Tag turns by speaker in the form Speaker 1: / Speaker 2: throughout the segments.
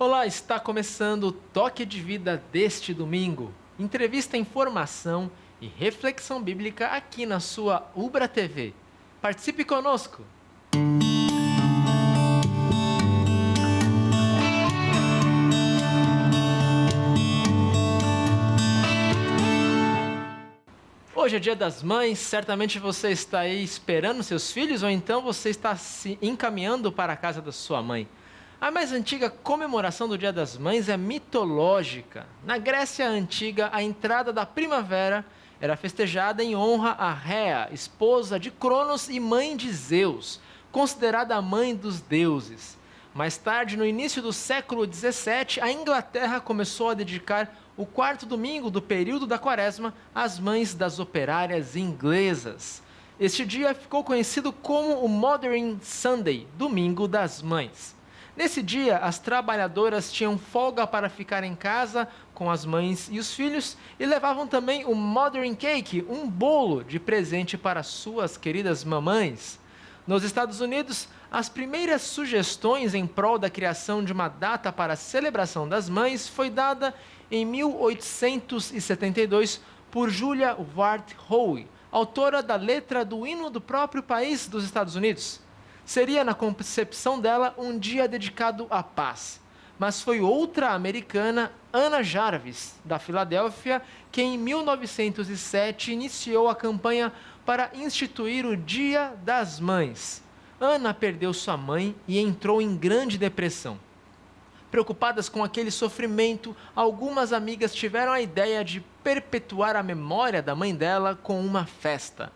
Speaker 1: Olá, está começando o Toque de Vida deste domingo. Entrevista, informação e reflexão bíblica aqui na sua Ubra TV. Participe conosco! Hoje é Dia das Mães, certamente você está aí esperando seus filhos ou então você está se encaminhando para a casa da sua mãe. A mais antiga comemoração do Dia das Mães é mitológica. Na Grécia Antiga, a entrada da primavera era festejada em honra a Réa, esposa de Cronos e mãe de Zeus, considerada a mãe dos deuses. Mais tarde, no início do século XVII, a Inglaterra começou a dedicar o quarto domingo do período da Quaresma às mães das operárias inglesas. Este dia ficou conhecido como o Mothering Sunday, Domingo das Mães. Nesse dia, as trabalhadoras tinham folga para ficar em casa com as mães e os filhos e levavam também o Mothering Cake, um bolo de presente para suas queridas mamães. Nos Estados Unidos, as primeiras sugestões em prol da criação de uma data para a celebração das mães foi dada em 1872 por Julia Ward Howe, autora da letra do hino do próprio país dos Estados Unidos. Seria, na concepção dela, um dia dedicado à paz. Mas foi outra americana, Anna Jarvis, da Filadélfia, que em 1907 iniciou a campanha para instituir o Dia das Mães. Anna perdeu sua mãe e entrou em grande depressão. Preocupadas com aquele sofrimento, algumas amigas tiveram a ideia de perpetuar a memória da mãe dela com uma festa.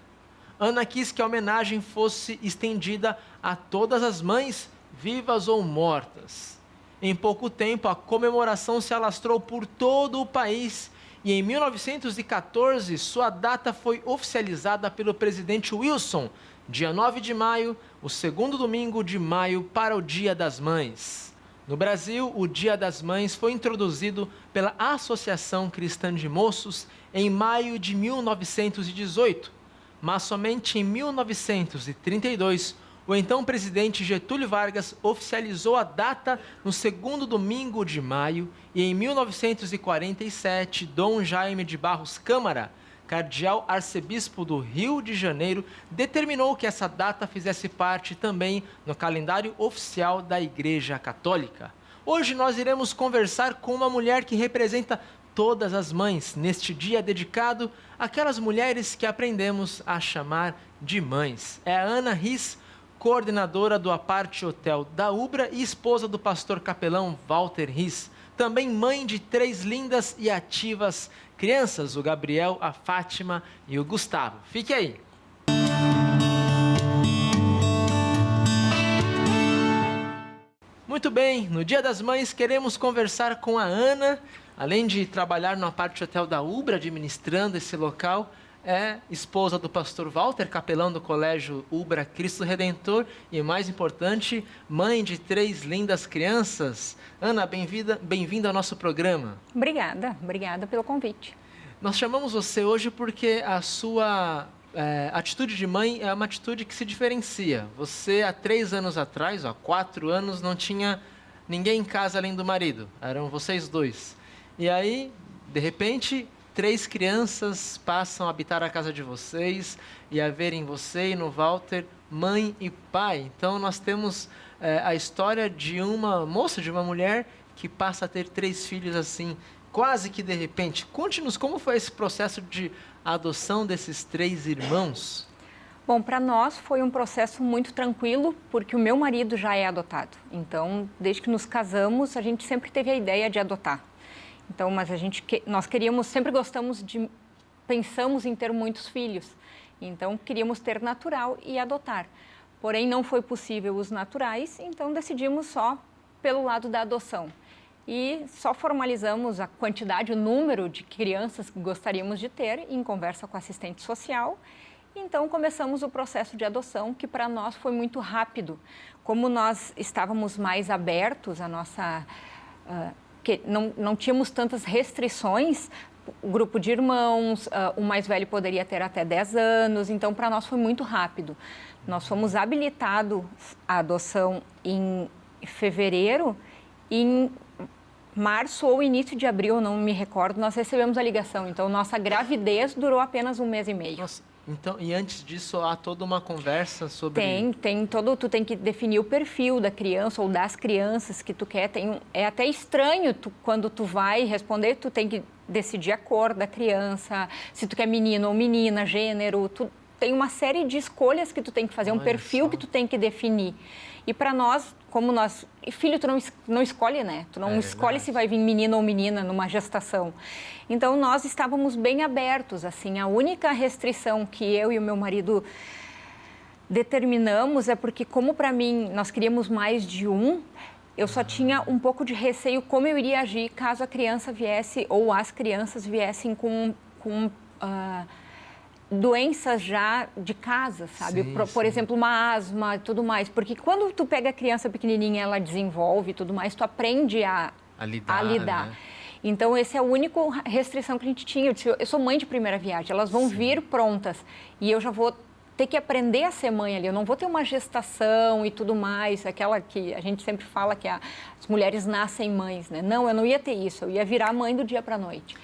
Speaker 1: Anna quis que a homenagem fosse estendida a todas as mães, vivas ou mortas. Em pouco tempo, a comemoração se alastrou por todo o país e em 1914 sua data foi oficializada pelo presidente Wilson, dia 9 de maio, o segundo domingo de maio para o Dia das Mães. No Brasil, o Dia das Mães foi introduzido pela Associação Cristã de Moços em maio de 1918. Mas somente em 1932, o então presidente Getúlio Vargas oficializou a data no segundo domingo de maio e em 1947, Dom Jaime de Barros Câmara, cardeal arcebispo do Rio de Janeiro, determinou que essa data fizesse parte também no calendário oficial da Igreja Católica. Hoje nós iremos conversar com uma mulher que representa todas as mães, neste dia dedicado àquelas mulheres que aprendemos a chamar de mães. É a Ana Riz, coordenadora do Aparte Hotel da Ubra e esposa do pastor capelão Walter Riz. Também mãe de 3 lindas e ativas crianças, o Gabriel, a Fátima e o Gustavo. Fique aí! Muito bem, no Dia das Mães queremos conversar com a Ana. Além de trabalhar no Aparte Hotel da Ubra, administrando esse local, é esposa do pastor Walter, capelão do Colégio Ubra Cristo Redentor e, mais importante, mãe de 3 lindas crianças. Ana, bem-vinda ao nosso programa.
Speaker 2: Obrigada pelo convite.
Speaker 1: Nós chamamos você hoje porque a sua atitude de mãe é uma atitude que se diferencia. Você, há 3 anos atrás, há 4 anos, não tinha ninguém em casa além do marido. Eram vocês 2. E aí, de repente, 3 crianças passam a habitar a casa de vocês e a verem você e no Walter mãe e pai. Então, nós temos a história de uma moça, de uma mulher que passa a ter 3 filhos assim, quase que de repente. Conte-nos como foi esse processo de adoção desses 3 irmãos.
Speaker 2: Bom, para nós foi um processo muito tranquilo, porque o meu marido já é adotado. Então, desde que nos casamos, a gente sempre teve a ideia de adotar. Então, mas nós pensamos em ter muitos filhos. Então, queríamos ter natural e adotar. Porém, não foi possível os naturais, então decidimos só pelo lado da adoção. E só formalizamos a quantidade, o número de crianças que gostaríamos de ter em conversa com a assistente social. Então, começamos o processo de adoção, que para nós foi muito rápido. Como nós estávamos mais abertos, que não tínhamos tantas restrições, o grupo de irmãos, o mais velho poderia ter até 10 anos, então para nós foi muito rápido. Nós fomos habilitados à adoção em fevereiro, em março ou início de abril, não me recordo, nós recebemos a ligação. Então, nossa gravidez durou apenas 1 mês e meio.
Speaker 1: Nossa, então, e antes disso, há toda uma conversa sobre...
Speaker 2: Tu tem que definir o perfil da criança ou das crianças que tu quer. É até estranho quando tu vai responder, tu tem que decidir a cor da criança, se tu quer menino ou menina, gênero, tem uma série de escolhas que tu tem que fazer, um perfil que tu tem que definir. E para nós, filho tu não escolhe, né? Tu não escolhe se vai vir menino ou menina numa gestação. Então, nós estávamos bem abertos, assim. A única restrição que eu e o meu marido determinamos é porque, como para mim, nós queríamos mais de um, eu só tinha um pouco de receio como eu iria agir caso a criança viesse ou as crianças viessem com doenças já de casa, sabe? Por exemplo, uma asma e tudo mais. Porque quando tu pega a criança pequenininha, ela desenvolve e tudo mais, tu aprende a lidar. Né? Então, essa é a única restrição que a gente tinha. Eu disse, eu sou mãe de primeira viagem, elas vão vir prontas. E eu já vou ter que aprender a ser mãe ali. Eu não vou ter uma gestação e tudo mais, aquela que a gente sempre fala que as mulheres nascem mães, né? Não, eu não ia ter isso. Eu ia virar mãe do dia para a noite.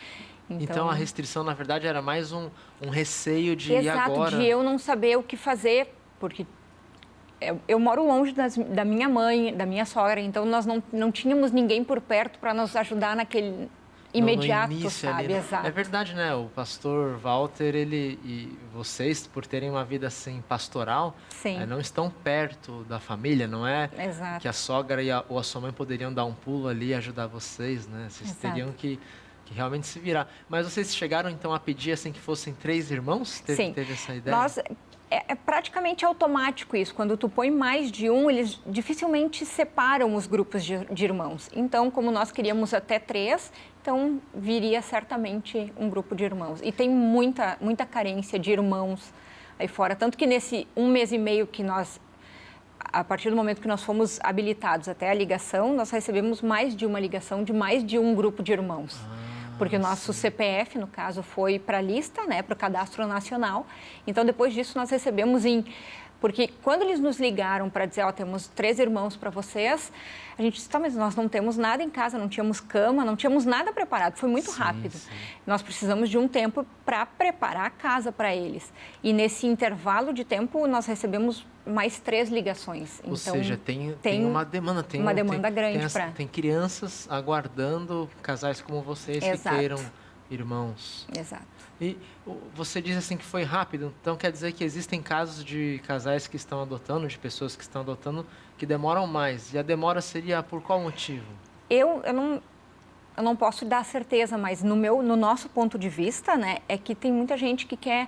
Speaker 1: Então, a restrição, na verdade, era mais um receio de ir agora...
Speaker 2: Exato, de eu não saber o que fazer, porque eu moro longe da minha mãe, da minha sogra, então nós não tínhamos ninguém por perto para nos ajudar naquele imediato,
Speaker 1: no início,
Speaker 2: sabe?
Speaker 1: Ali, né?
Speaker 2: Exato.
Speaker 1: É verdade, né? O pastor Walter, e vocês, por terem uma vida assim pastoral, não estão perto da família, não é?
Speaker 2: Exato.
Speaker 1: Que a sogra ou a sua mãe poderiam dar um pulo ali e ajudar vocês, né? Vocês teriam que realmente se virar. Mas vocês chegaram, então, a pedir assim que fossem 3 irmãos? Teve essa ideia?
Speaker 2: É praticamente automático isso. Quando tu põe mais de um, eles dificilmente separam os grupos de irmãos. Então, como nós queríamos até 3, então viria certamente um grupo de irmãos. E tem muita carência de irmãos aí fora. Tanto que nesse 1 mês e meio que a partir do momento que nós fomos habilitados até a ligação, nós recebemos mais de uma ligação de mais de um grupo de irmãos. Porque o nosso CPF, no caso, foi para a lista, né, para o Cadastro Nacional. Então, depois disso, nós recebemos Porque quando eles nos ligaram para dizer, temos 3 irmãos para vocês, a gente disse, mas nós não temos nada em casa, não tínhamos cama, não tínhamos nada preparado, foi muito rápido. Nós precisamos de um tempo para preparar a casa para eles. E nesse intervalo de tempo, nós recebemos mais 3 ligações.
Speaker 1: Ou seja, tem uma demanda. Tem
Speaker 2: uma demanda grande
Speaker 1: Tem crianças aguardando casais como vocês que queiram irmãos.
Speaker 2: Exato.
Speaker 1: E você diz assim que foi rápido, então quer dizer que existem casos de casais que estão adotando, de pessoas que estão adotando, que demoram mais. E a demora seria por qual motivo?
Speaker 2: Eu não posso dar certeza, mas no nosso ponto de vista, né, é que tem muita gente que quer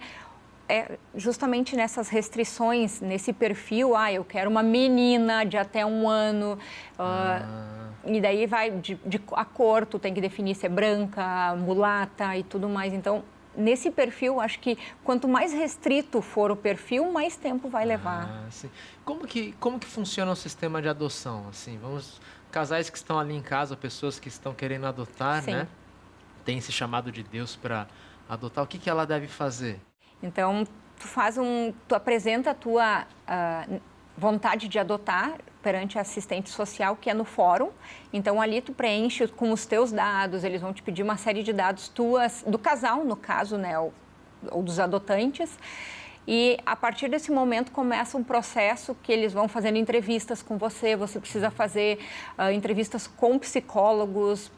Speaker 2: justamente nessas restrições, nesse perfil, eu quero uma menina de até 1 ano, e daí vai a cor, tu tem que definir se é branca, mulata e tudo mais. Então, nesse perfil, acho que quanto mais restrito for o perfil, mais tempo vai levar.
Speaker 1: Sim. Como que funciona o sistema de adoção? Assim, casais que estão ali em casa, pessoas que estão querendo adotar, né? Tem esse chamado de Deus para adotar. O que ela deve fazer?
Speaker 2: Então, tu apresenta a tua vontade de adotar perante a assistente social, que é no fórum. Então, ali tu preenche com os teus dados, eles vão te pedir uma série de dados do casal, no caso, né, ou dos adotantes. E, a partir desse momento, começa um processo que eles vão fazendo entrevistas com você. Você precisa fazer entrevistas com psicólogos,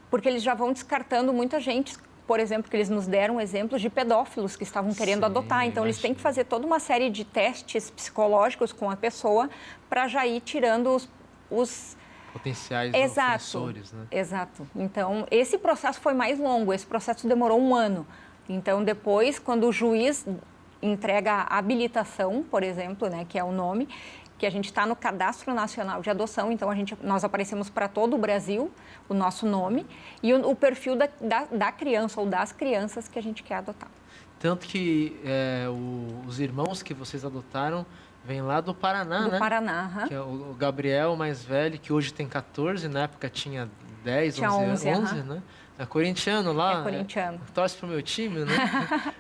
Speaker 2: porque eles já vão descartando muita gente. Por exemplo, que eles nos deram exemplos de pedófilos que estavam querendo adotar. Então, eles têm que fazer toda uma série de testes psicológicos com a pessoa para já ir tirando os
Speaker 1: potenciais ofensores, né?
Speaker 2: Exato. Então, esse processo foi mais longo. Esse processo demorou 1 ano. Então, depois, quando o juiz entrega a habilitação, por exemplo, né, que é o nome, que a gente está no Cadastro Nacional de Adoção, então nós aparecemos para todo o Brasil, o nosso nome, e o perfil da criança ou das crianças que a gente quer adotar.
Speaker 1: Tanto que os irmãos que vocês adotaram vêm lá do Paraná, né?
Speaker 2: Do Paraná,
Speaker 1: que é o Gabriel, mais velho, que hoje tem 14, na época tinha 10, 11 anos, né? É corintiano lá.
Speaker 2: É corintiano.
Speaker 1: Torce pro meu time, né?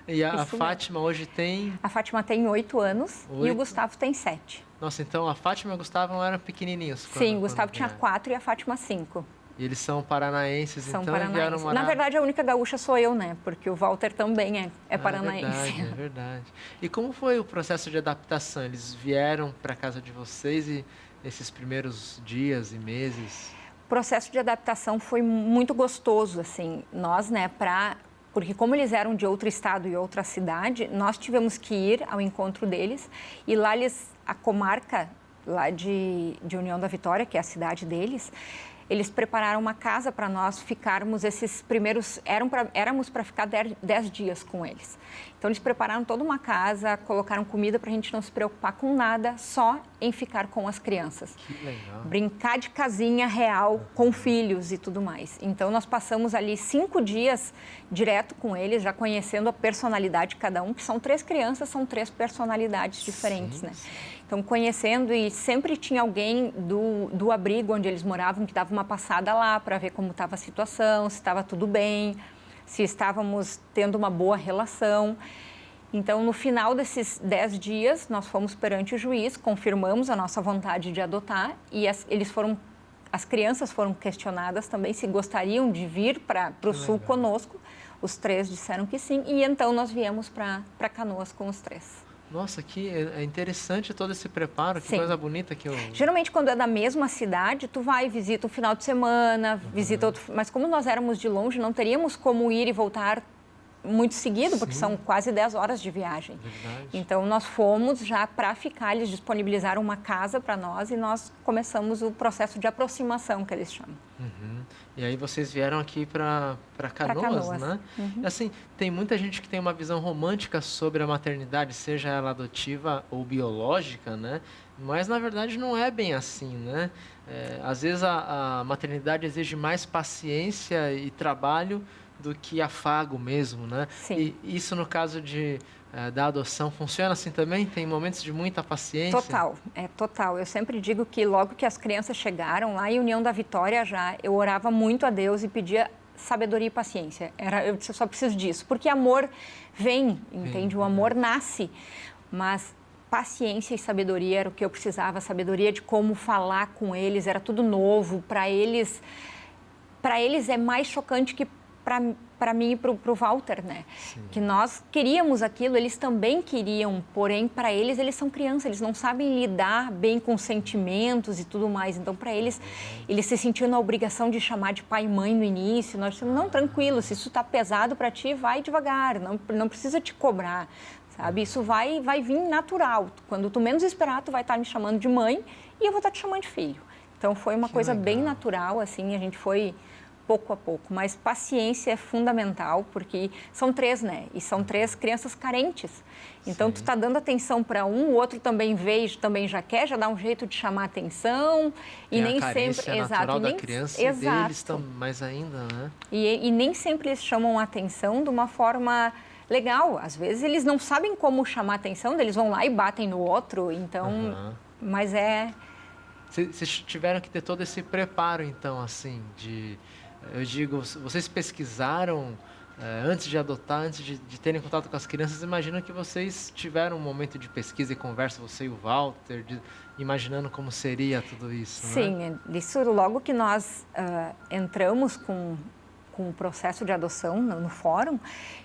Speaker 1: E a Fátima hoje tem...
Speaker 2: A Fátima tem 8 anos e o Gustavo tem 7.
Speaker 1: Nossa, então a Fátima e o Gustavo eram pequenininhos.
Speaker 2: Sim, o Gustavo tinha 4 e a Fátima 5.
Speaker 1: E eles são paranaenses,
Speaker 2: São
Speaker 1: então
Speaker 2: paranaenses.
Speaker 1: vieram morar...
Speaker 2: Na verdade, a única gaúcha sou eu, né? Porque o Walter também é paranaense.
Speaker 1: É verdade. E como foi o processo de adaptação? Eles vieram para casa de vocês e esses primeiros dias e meses?
Speaker 2: O processo de adaptação foi muito gostoso, assim. Nós, né, porque como eles eram de outro estado e outra cidade, nós tivemos que ir ao encontro deles. E lá a comarca lá de União da Vitória, que é a cidade deles, eles prepararam uma casa para nós ficarmos esses primeiros... Éramos para ficar 10 dias com eles. Então, eles prepararam toda uma casa, colocaram comida para a gente não se preocupar com nada, só em ficar com as crianças.
Speaker 1: Que legal.
Speaker 2: Brincar de casinha real com filhos e tudo mais. Então, nós passamos ali 5 dias direto com eles, já conhecendo a personalidade de cada um, que são 3 crianças, são 3 personalidades diferentes, né? Então, conhecendo, e sempre tinha alguém do abrigo onde eles moravam que dava uma passada lá para ver como estava a situação, se estava tudo bem, se estávamos tendo uma boa relação. Então, no final desses 10 dias, nós fomos perante o juiz, confirmamos a nossa vontade de adotar e as crianças foram questionadas também se gostariam de vir para o sul conosco. Os 3 disseram que sim e então nós viemos para Canoas com os 3.
Speaker 1: Nossa, que é interessante todo esse preparo, que coisa bonita que eu...
Speaker 2: Geralmente, quando é da mesma cidade, tu vai, visita um final de semana, visita outro... Mas como nós éramos de longe, não teríamos como ir e voltar muito seguido, porque são quase 10 horas de viagem.
Speaker 1: Verdade.
Speaker 2: Então, nós fomos já para ficar, eles disponibilizaram uma casa para nós e nós começamos o processo de aproximação, que eles chamam.
Speaker 1: E aí vocês vieram aqui para Canoas, né? Assim, tem muita gente que tem uma visão romântica sobre a maternidade, seja ela adotiva ou biológica, né? Mas, na verdade, não é bem assim, né? Às vezes, a maternidade exige mais paciência e trabalho do que afago mesmo, né?
Speaker 2: Sim.
Speaker 1: E isso, no caso da adoção, funciona assim também? Tem momentos de muita paciência?
Speaker 2: Total. Eu sempre digo que logo que as crianças chegaram lá em União da Vitória eu orava muito a Deus e pedia sabedoria e paciência. Eu disse, eu só preciso disso, porque amor vem, entende? O amor nasce, mas paciência e sabedoria era o que eu precisava, sabedoria de como falar com eles, era tudo novo. Para eles é mais chocante que para mim e para o Walter, né? Sim. Que nós queríamos aquilo, eles também queriam, porém, para eles são crianças, eles não sabem lidar bem com sentimentos e tudo mais. Então, para eles se sentiam na obrigação de chamar de pai e mãe no início. Nós dissemos, não, tranquilo, se isso está pesado para ti, vai devagar, não precisa te cobrar, sabe? Isso vai vir natural. Quando tu menos esperar, tu vai estar me chamando de mãe e eu vou estar te chamando de filho. Então, foi uma coisa bem natural, assim, a gente foi... pouco a pouco, mas paciência é fundamental, porque são 3, né? E são 3 crianças carentes. Então, tu está dando atenção para um, o outro também veio, também já quer, já dá um jeito de chamar atenção.
Speaker 1: E nem sempre... natural da criança e deles mais ainda, né?
Speaker 2: E nem sempre eles chamam a atenção de uma forma legal. Às vezes, eles não sabem como chamar a atenção, eles vão lá e batem no outro, então... Mas
Speaker 1: Vocês tiveram que ter todo esse preparo, então, assim, eu digo, vocês pesquisaram antes de adotar, antes de terem contato com as crianças, imagino que vocês tiveram um momento de pesquisa e conversa, você e o Walter, imaginando como seria tudo isso, né?
Speaker 2: Sim, isso logo que nós entramos com o processo de adoção no fórum,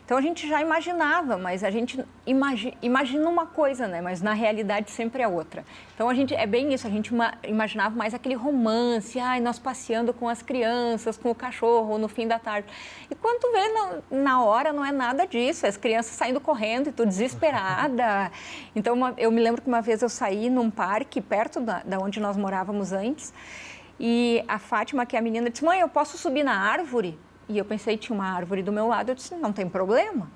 Speaker 2: então a gente já imaginava, mas a gente imagina uma coisa, né? Mas na realidade sempre é outra. Então é bem isso, a gente imaginava mais aquele romance, nós passeando com as crianças, com o cachorro no fim da tarde. E quando tu vê na hora não é nada disso, as crianças saindo correndo e tu desesperada. Então eu me lembro que uma vez eu saí num parque perto da onde nós morávamos antes e a Fátima, que é a menina, disse, mãe, eu posso subir na árvore? E eu pensei, tinha uma árvore do meu lado, eu disse, não tem problema.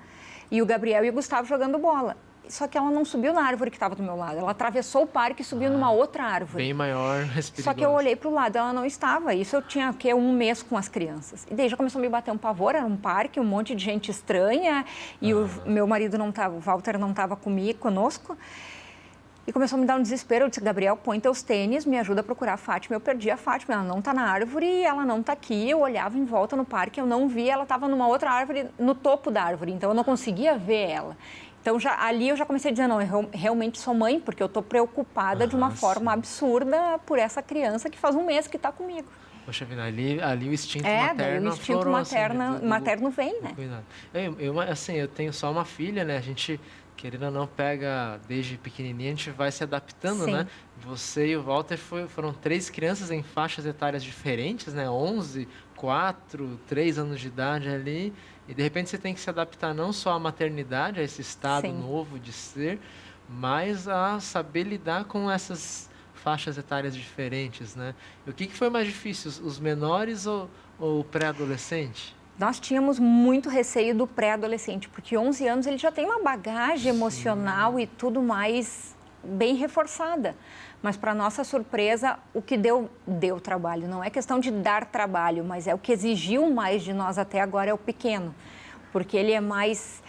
Speaker 2: E o Gabriel e o Gustavo jogando bola. Só que ela não subiu na árvore que estava do meu lado, ela atravessou o parque e subiu numa outra árvore.
Speaker 1: Bem maior, respirando.
Speaker 2: Só que eu olhei para o lado, ela não estava. Isso eu tinha, um mês com as crianças. E daí já começou a me bater um pavor, era um parque, um monte de gente estranha. E o meu marido não estava, o Walter não estava conosco. E começou a me dar um desespero. Eu disse, Gabriel, põe teus tênis, me ajuda a procurar a Fátima. Eu perdi a Fátima, ela não está na árvore, ela não está aqui. Eu olhava em volta no parque, eu não vi, ela estava numa outra árvore, no topo da árvore. Então, eu não conseguia ver ela. Então, ali eu já comecei a dizer, não, eu realmente sou mãe, porque eu estou preocupada de uma forma absurda por essa criança que faz um mês que está comigo.
Speaker 1: Poxa vida, ali o instinto
Speaker 2: daí o instinto
Speaker 1: aflorou, assim,
Speaker 2: materno vem, né?
Speaker 1: Cuidado. Assim, eu tenho só uma filha, né? A gente, querendo ou não, pega desde pequenininha, a gente vai se adaptando,
Speaker 2: Sim.
Speaker 1: né? Você e o Walter foram 3 crianças em faixas etárias diferentes, né? 11, 4, 3 anos de idade ali. E, de repente, você tem que se adaptar não só à maternidade, a esse estado
Speaker 2: Sim.
Speaker 1: novo de ser, mas a saber lidar com essas faixas etárias diferentes, né? E o que foi mais difícil, os menores ou o pré-adolescente?
Speaker 2: Nós tínhamos muito receio do pré-adolescente, porque 11 anos ele já tem uma bagagem emocional e tudo mais bem reforçada. Mas, para nossa surpresa, o que deu trabalho. Não é questão de dar trabalho, mas é o que exigiu mais de nós até agora é o pequeno. Porque ele é mais...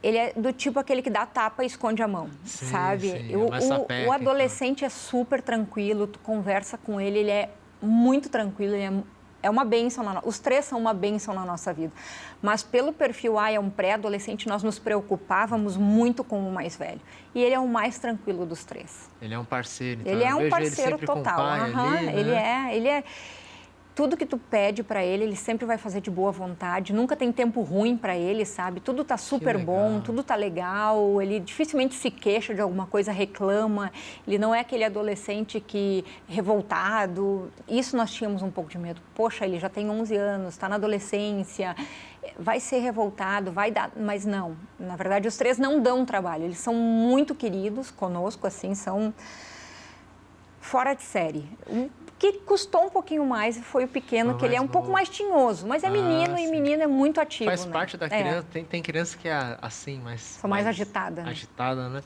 Speaker 2: ele é do tipo aquele que dá tapa e esconde a mão,
Speaker 1: Sim,
Speaker 2: sabe?
Speaker 1: sim, é mais sapeca,
Speaker 2: O adolescente é super tranquilo, tu conversa com ele é muito tranquilo, ele é uma bênção. Os 3 são uma bênção na nossa vida. Mas pelo perfil é um pré-adolescente, nós nos preocupávamos muito com o mais velho. E ele é o mais tranquilo dos 3.
Speaker 1: Ele é um parceiro, então
Speaker 2: Ele é
Speaker 1: eu
Speaker 2: um
Speaker 1: vejo
Speaker 2: parceiro
Speaker 1: ele sempre
Speaker 2: total.
Speaker 1: com o pai ali, né?
Speaker 2: Ele é tudo que tu pede para ele sempre vai fazer de boa vontade. Nunca tem tempo ruim para ele, sabe? Tudo tá super bom, tudo tá legal. Ele dificilmente se queixa de alguma coisa, reclama. Ele não é aquele adolescente que revoltado. Isso nós tínhamos um pouco de medo. Poxa, ele já tem 11 anos, está na adolescência, vai ser revoltado, vai dar... Mas não, na verdade os 3 não dão trabalho. Eles são muito queridos conosco, assim, são fora de série. O que custou um pouquinho mais foi o pequeno, que ele é um pouco mais tinhoso, mas é menino e menino é muito ativo.
Speaker 1: Faz
Speaker 2: né?
Speaker 1: parte da criança, tem criança que é assim, mas...
Speaker 2: São mais agitada. Né?
Speaker 1: Agitada, né?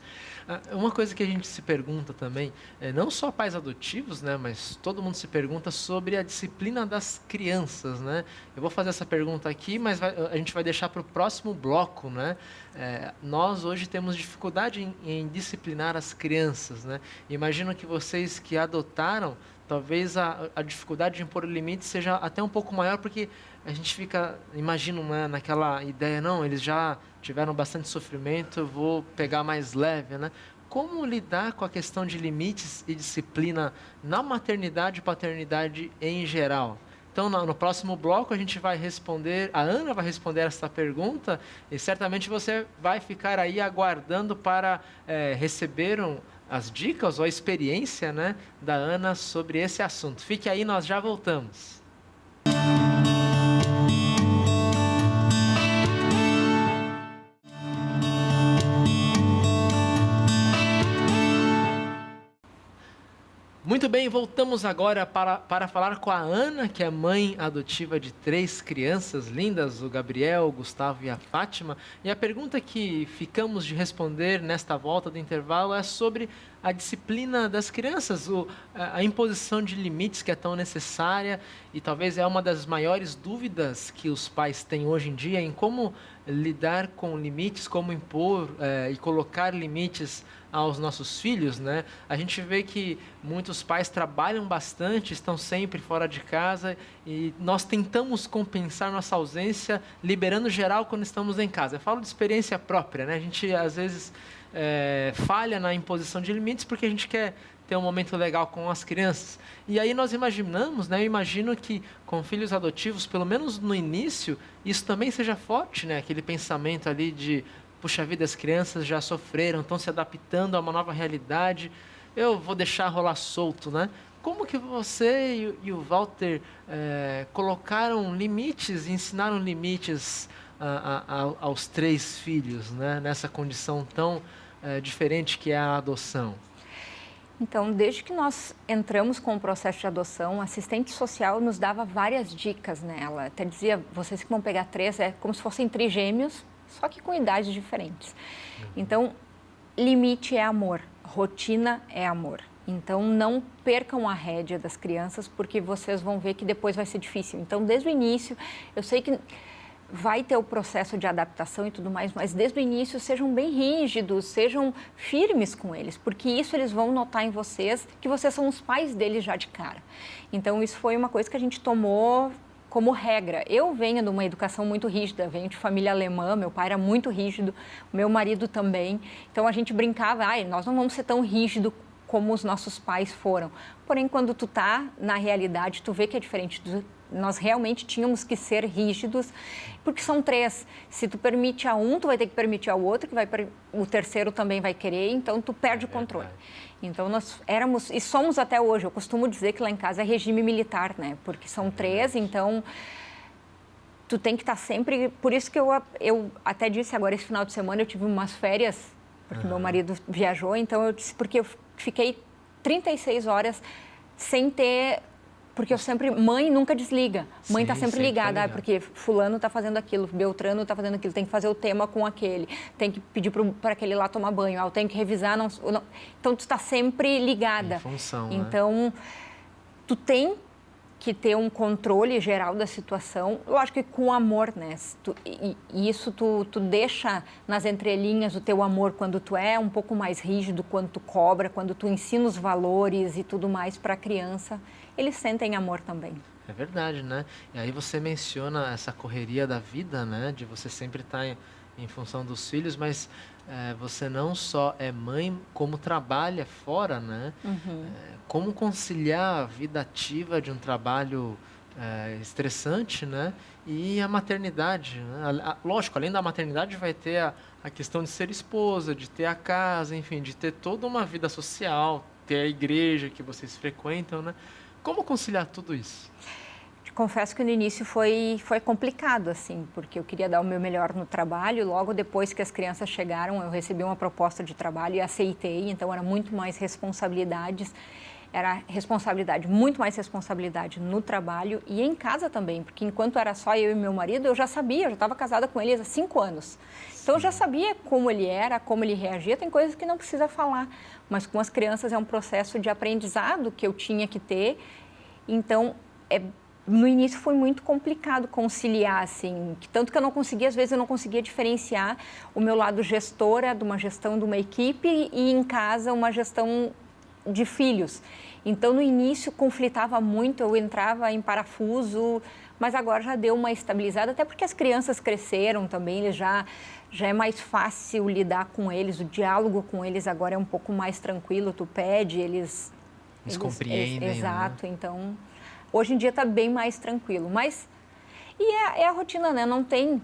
Speaker 1: Uma coisa que a gente se pergunta também, não só pais adotivos, né, mas todo mundo se pergunta sobre a disciplina das crianças, né? Eu vou fazer essa pergunta aqui, mas a gente vai deixar para o próximo bloco, né? Nós hoje temos dificuldade em disciplinar as crianças, né? Imagino que vocês que adotaram, talvez a dificuldade de impor limites seja até um pouco maior, porque a gente fica, imagino, né, naquela ideia, não, eles já tiveram bastante sofrimento, eu vou pegar mais leve, né? Como lidar com a questão de limites e disciplina na maternidade e paternidade em geral? Então, no próximo bloco, a gente vai responder, a Ana vai responder essa pergunta e certamente você vai ficar aí aguardando para receber as dicas ou a experiência, né, da Ana sobre esse assunto. Fique aí, nós já voltamos. Muito bem, voltamos agora para falar com a Ana, que é mãe adotiva de 3 crianças lindas, o Gabriel, o Gustavo e a Fátima. E a pergunta que ficamos de responder nesta volta do intervalo é sobre a disciplina das crianças, a imposição de limites que é tão necessária e talvez é uma das maiores dúvidas que os pais têm hoje em dia em como lidar com limites, como impor e colocar limites aos nossos filhos, né? A gente vê que muitos pais trabalham bastante, estão sempre fora de casa e nós tentamos compensar nossa ausência liberando geral quando estamos em casa. Eu falo de experiência própria, né? A gente às vezes falha na imposição de limites porque a gente quer ter um momento legal com as crianças. E aí nós imaginamos, né? Eu imagino que com filhos adotivos, pelo menos no início, isso também seja forte, né? Aquele pensamento ali de puxa vida, as crianças já sofreram, estão se adaptando a uma nova realidade, eu vou deixar rolar solto, né? Como que você e o Walter colocaram limites, ensinaram limites aos 3 filhos, né? Nessa condição tão diferente que é a adoção?
Speaker 2: Então, desde que nós entramos com o processo de adoção, a assistente social nos dava várias dicas nela. Até dizia, vocês que vão pegar 3, é como se fossem trigêmeos, só que com idades diferentes. Então, limite é amor, rotina é amor. Então, não percam a rédea das crianças, porque vocês vão ver que depois vai ser difícil. Então, desde o início, eu sei que vai ter o processo de adaptação e tudo mais, mas desde o início sejam bem rígidos, sejam firmes com eles, porque isso eles vão notar em vocês, que vocês são os pais deles já de cara. Então, isso foi uma coisa que a gente tomou como regra. Eu venho de uma educação muito rígida, venho de família alemã, meu pai era muito rígido, meu marido também. Então, a gente brincava, nós não vamos ser tão rígidos como os nossos pais foram. Porém, quando tu tá na realidade, tu vê que é diferente. Nós realmente tínhamos que ser rígidos, porque são 3. Se tu permite a um, tu vai ter que permitir ao outro, o terceiro também vai querer, então tu perde o controle. Então, nós éramos, e somos até hoje, eu costumo dizer que lá em casa é regime militar, né? Porque são 3, então tu tem que estar sempre... Por isso que eu até disse agora, esse final de semana, eu tive umas férias, porque meu marido viajou, então eu disse, porque eu fiquei 36 horas sem ter... Porque eu sempre... Mãe nunca desliga. Mãe está sempre ligada, porque fulano está fazendo aquilo, Beltrano está fazendo aquilo, tem que fazer o tema com aquele, tem que pedir para aquele lá tomar banho, eu tenho que revisar... Não, então, tu está sempre ligada.
Speaker 1: Em função,
Speaker 2: então, tu tem que ter um controle geral da situação, lógico que com amor, né? E isso tu deixa nas entrelinhas o teu amor quando tu é um pouco mais rígido, quando tu cobra, quando tu ensina os valores e tudo mais para a criança, eles sentem amor também.
Speaker 1: É verdade, né? E aí você menciona essa correria da vida, né? De você sempre estar em função dos filhos, mas você não só é mãe, como trabalha fora, né? Como conciliar a vida ativa de um trabalho estressante, né? E a maternidade, né? Lógico, além da maternidade vai ter a questão de ser esposa, de ter a casa, enfim, de ter toda uma vida social, ter a igreja que vocês frequentam, né? Como conciliar tudo isso?
Speaker 2: Confesso que no início foi complicado, assim, porque eu queria dar o meu melhor no trabalho. Logo depois que as crianças chegaram, eu recebi uma proposta de trabalho e aceitei. Então, era muito mais responsabilidades. Era muito mais responsabilidade no trabalho e em casa também. Porque enquanto era só eu e meu marido, eu já sabia, eu já estava casada com ele há 5 anos. Então, eu já sabia como ele era, como ele reagia. Tem coisas que não precisa falar. Mas com as crianças é um processo de aprendizado que eu tinha que ter. Então, no início foi muito complicado conciliar, assim, tanto que eu não conseguia, às vezes eu não conseguia diferenciar o meu lado gestora de uma gestão de uma equipe e em casa uma gestão de filhos. Então, no início conflitava muito, eu entrava em parafuso, mas agora já deu uma estabilizada, até porque as crianças cresceram também, eles já é mais fácil lidar com eles, o diálogo com eles agora é um pouco mais tranquilo, tu pede, eles
Speaker 1: compreendem.
Speaker 2: Exato,
Speaker 1: né?
Speaker 2: Então... Hoje em dia está bem mais tranquilo, mas... E é a rotina, né? Não tem...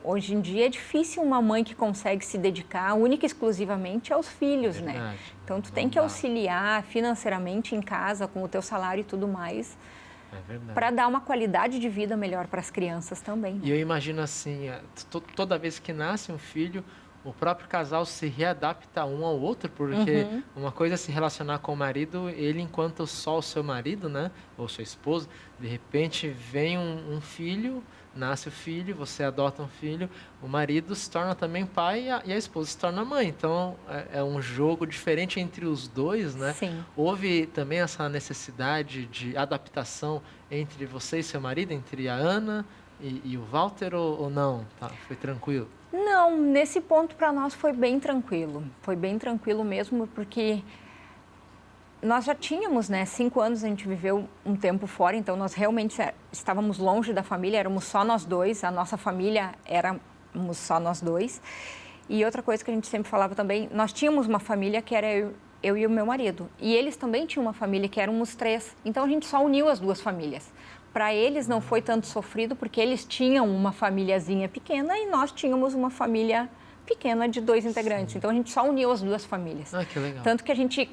Speaker 2: Hoje em dia é difícil uma mãe que consegue se dedicar única e exclusivamente aos filhos, né? Então, tu tem que auxiliar financeiramente em casa, com o teu salário e tudo mais, para dar uma qualidade de vida melhor para as crianças também. Né?
Speaker 1: E eu imagino assim, toda vez que nasce um filho, o próprio casal se readapta um ao outro, porque uma coisa é se relacionar com o marido, ele enquanto só o seu marido, né, ou sua esposa, de repente vem um filho, nasce o filho, você adota um filho, o marido se torna também pai e a esposa se torna mãe. Então, é um jogo diferente entre os dois, né?
Speaker 2: Sim.
Speaker 1: Houve também essa necessidade de adaptação entre você e seu marido, entre a Ana e o Walter, ou não? Tá, foi tranquilo?
Speaker 2: Não, nesse ponto para nós foi bem tranquilo. Foi bem tranquilo mesmo, porque nós já tínhamos, né, 5 anos a gente viveu um tempo fora, então nós realmente estávamos longe da família, éramos só nós dois, a nossa família éramos só nós dois. E outra coisa que a gente sempre falava também, nós tínhamos uma família que era eu e o meu marido, e eles também tinham uma família que éramos 3, então a gente só uniu as 2 famílias. Para eles não foi tanto sofrido, porque eles tinham uma famíliazinha pequena e nós tínhamos uma família pequena de 2 integrantes. Sim. Então, a gente só uniu as 2 famílias.
Speaker 1: Ah, que legal.
Speaker 2: Tanto que a gente,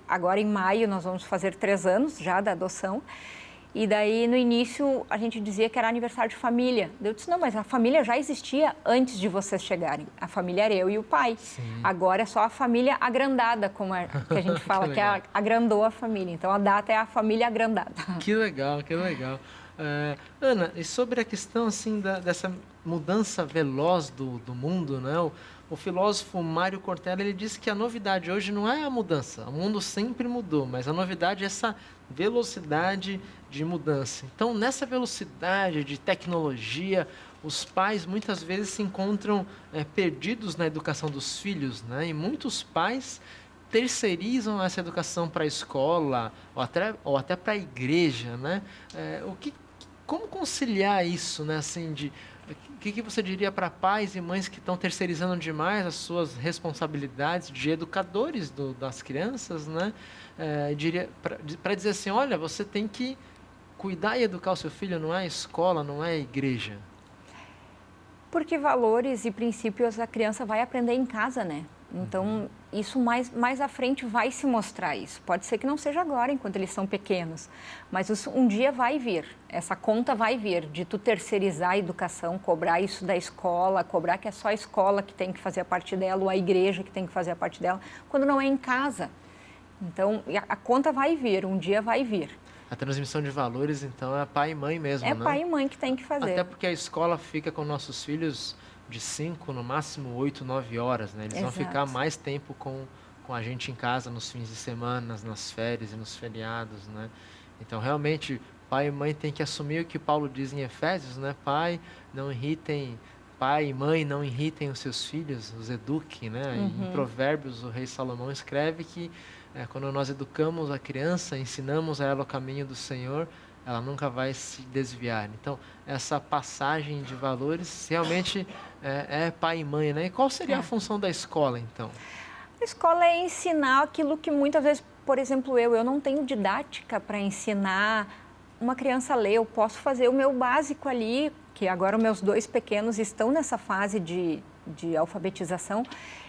Speaker 2: agora em maio, nós vamos fazer 3 anos já da adoção. E daí, no início, a gente dizia que era aniversário de família. Eu disse, não, mas a família já existia antes de vocês chegarem. A família era eu e o pai.
Speaker 1: Sim.
Speaker 2: Agora é só a família agrandada, como que a gente fala, que agrandou a família. Então, a data é a família agrandada.
Speaker 1: Que legal, que legal. Ana, e sobre a questão assim dessa mudança veloz do mundo, né? O filósofo Mário Cortella, ele disse que a novidade hoje não é a mudança. O mundo sempre mudou, mas a novidade é essa velocidade de mudança. Então, nessa velocidade de tecnologia, os pais muitas vezes se encontram perdidos na educação dos filhos, né? E muitos pais terceirizam essa educação para a escola ou até para a igreja, né? Como conciliar isso, né? Assim, O que você diria para pais e mães que estão terceirizando demais as suas responsabilidades de educadores das crianças, né? Diria para dizer assim, olha, você tem que cuidar e educar o seu filho, não é a escola, não é a igreja.
Speaker 2: Porque valores e princípios a criança vai aprender em casa, né? Então, isso mais à frente vai se mostrar isso. Pode ser que não seja agora, enquanto eles são pequenos, mas isso um dia vai vir. Essa conta vai vir de tu terceirizar a educação, cobrar isso da escola, cobrar que é só a escola que tem que fazer a parte dela ou a igreja que tem que fazer a parte dela, quando não é em casa. Então, a conta vai vir, um dia vai vir.
Speaker 1: A transmissão de valores, então, é pai e mãe mesmo, né?
Speaker 2: É pai e mãe que tem que fazer.
Speaker 1: Até porque a escola fica com nossos filhos de 5, no máximo 8, 9 horas, né? Eles
Speaker 2: Exato.
Speaker 1: vão ficar mais tempo com a gente em casa nos fins de semana, nas férias e nos feriados, né? Então, realmente, pai e mãe têm que assumir o que Paulo diz em Efésios, né? Pai e mãe não irritem os seus filhos, os eduquem, né? Em Provérbios, o rei Salomão escreve que quando nós educamos a criança, ensinamos a ela o caminho do Senhor, ela nunca vai se desviar. Então, essa passagem de valores realmente é pai e mãe, né? E qual seria a função da escola, então?
Speaker 2: A escola é ensinar aquilo que muitas vezes, por exemplo, eu não tenho didática para ensinar uma criança a ler. Eu posso fazer o meu básico ali, que agora os meus 2 pequenos estão nessa fase de alfabetização.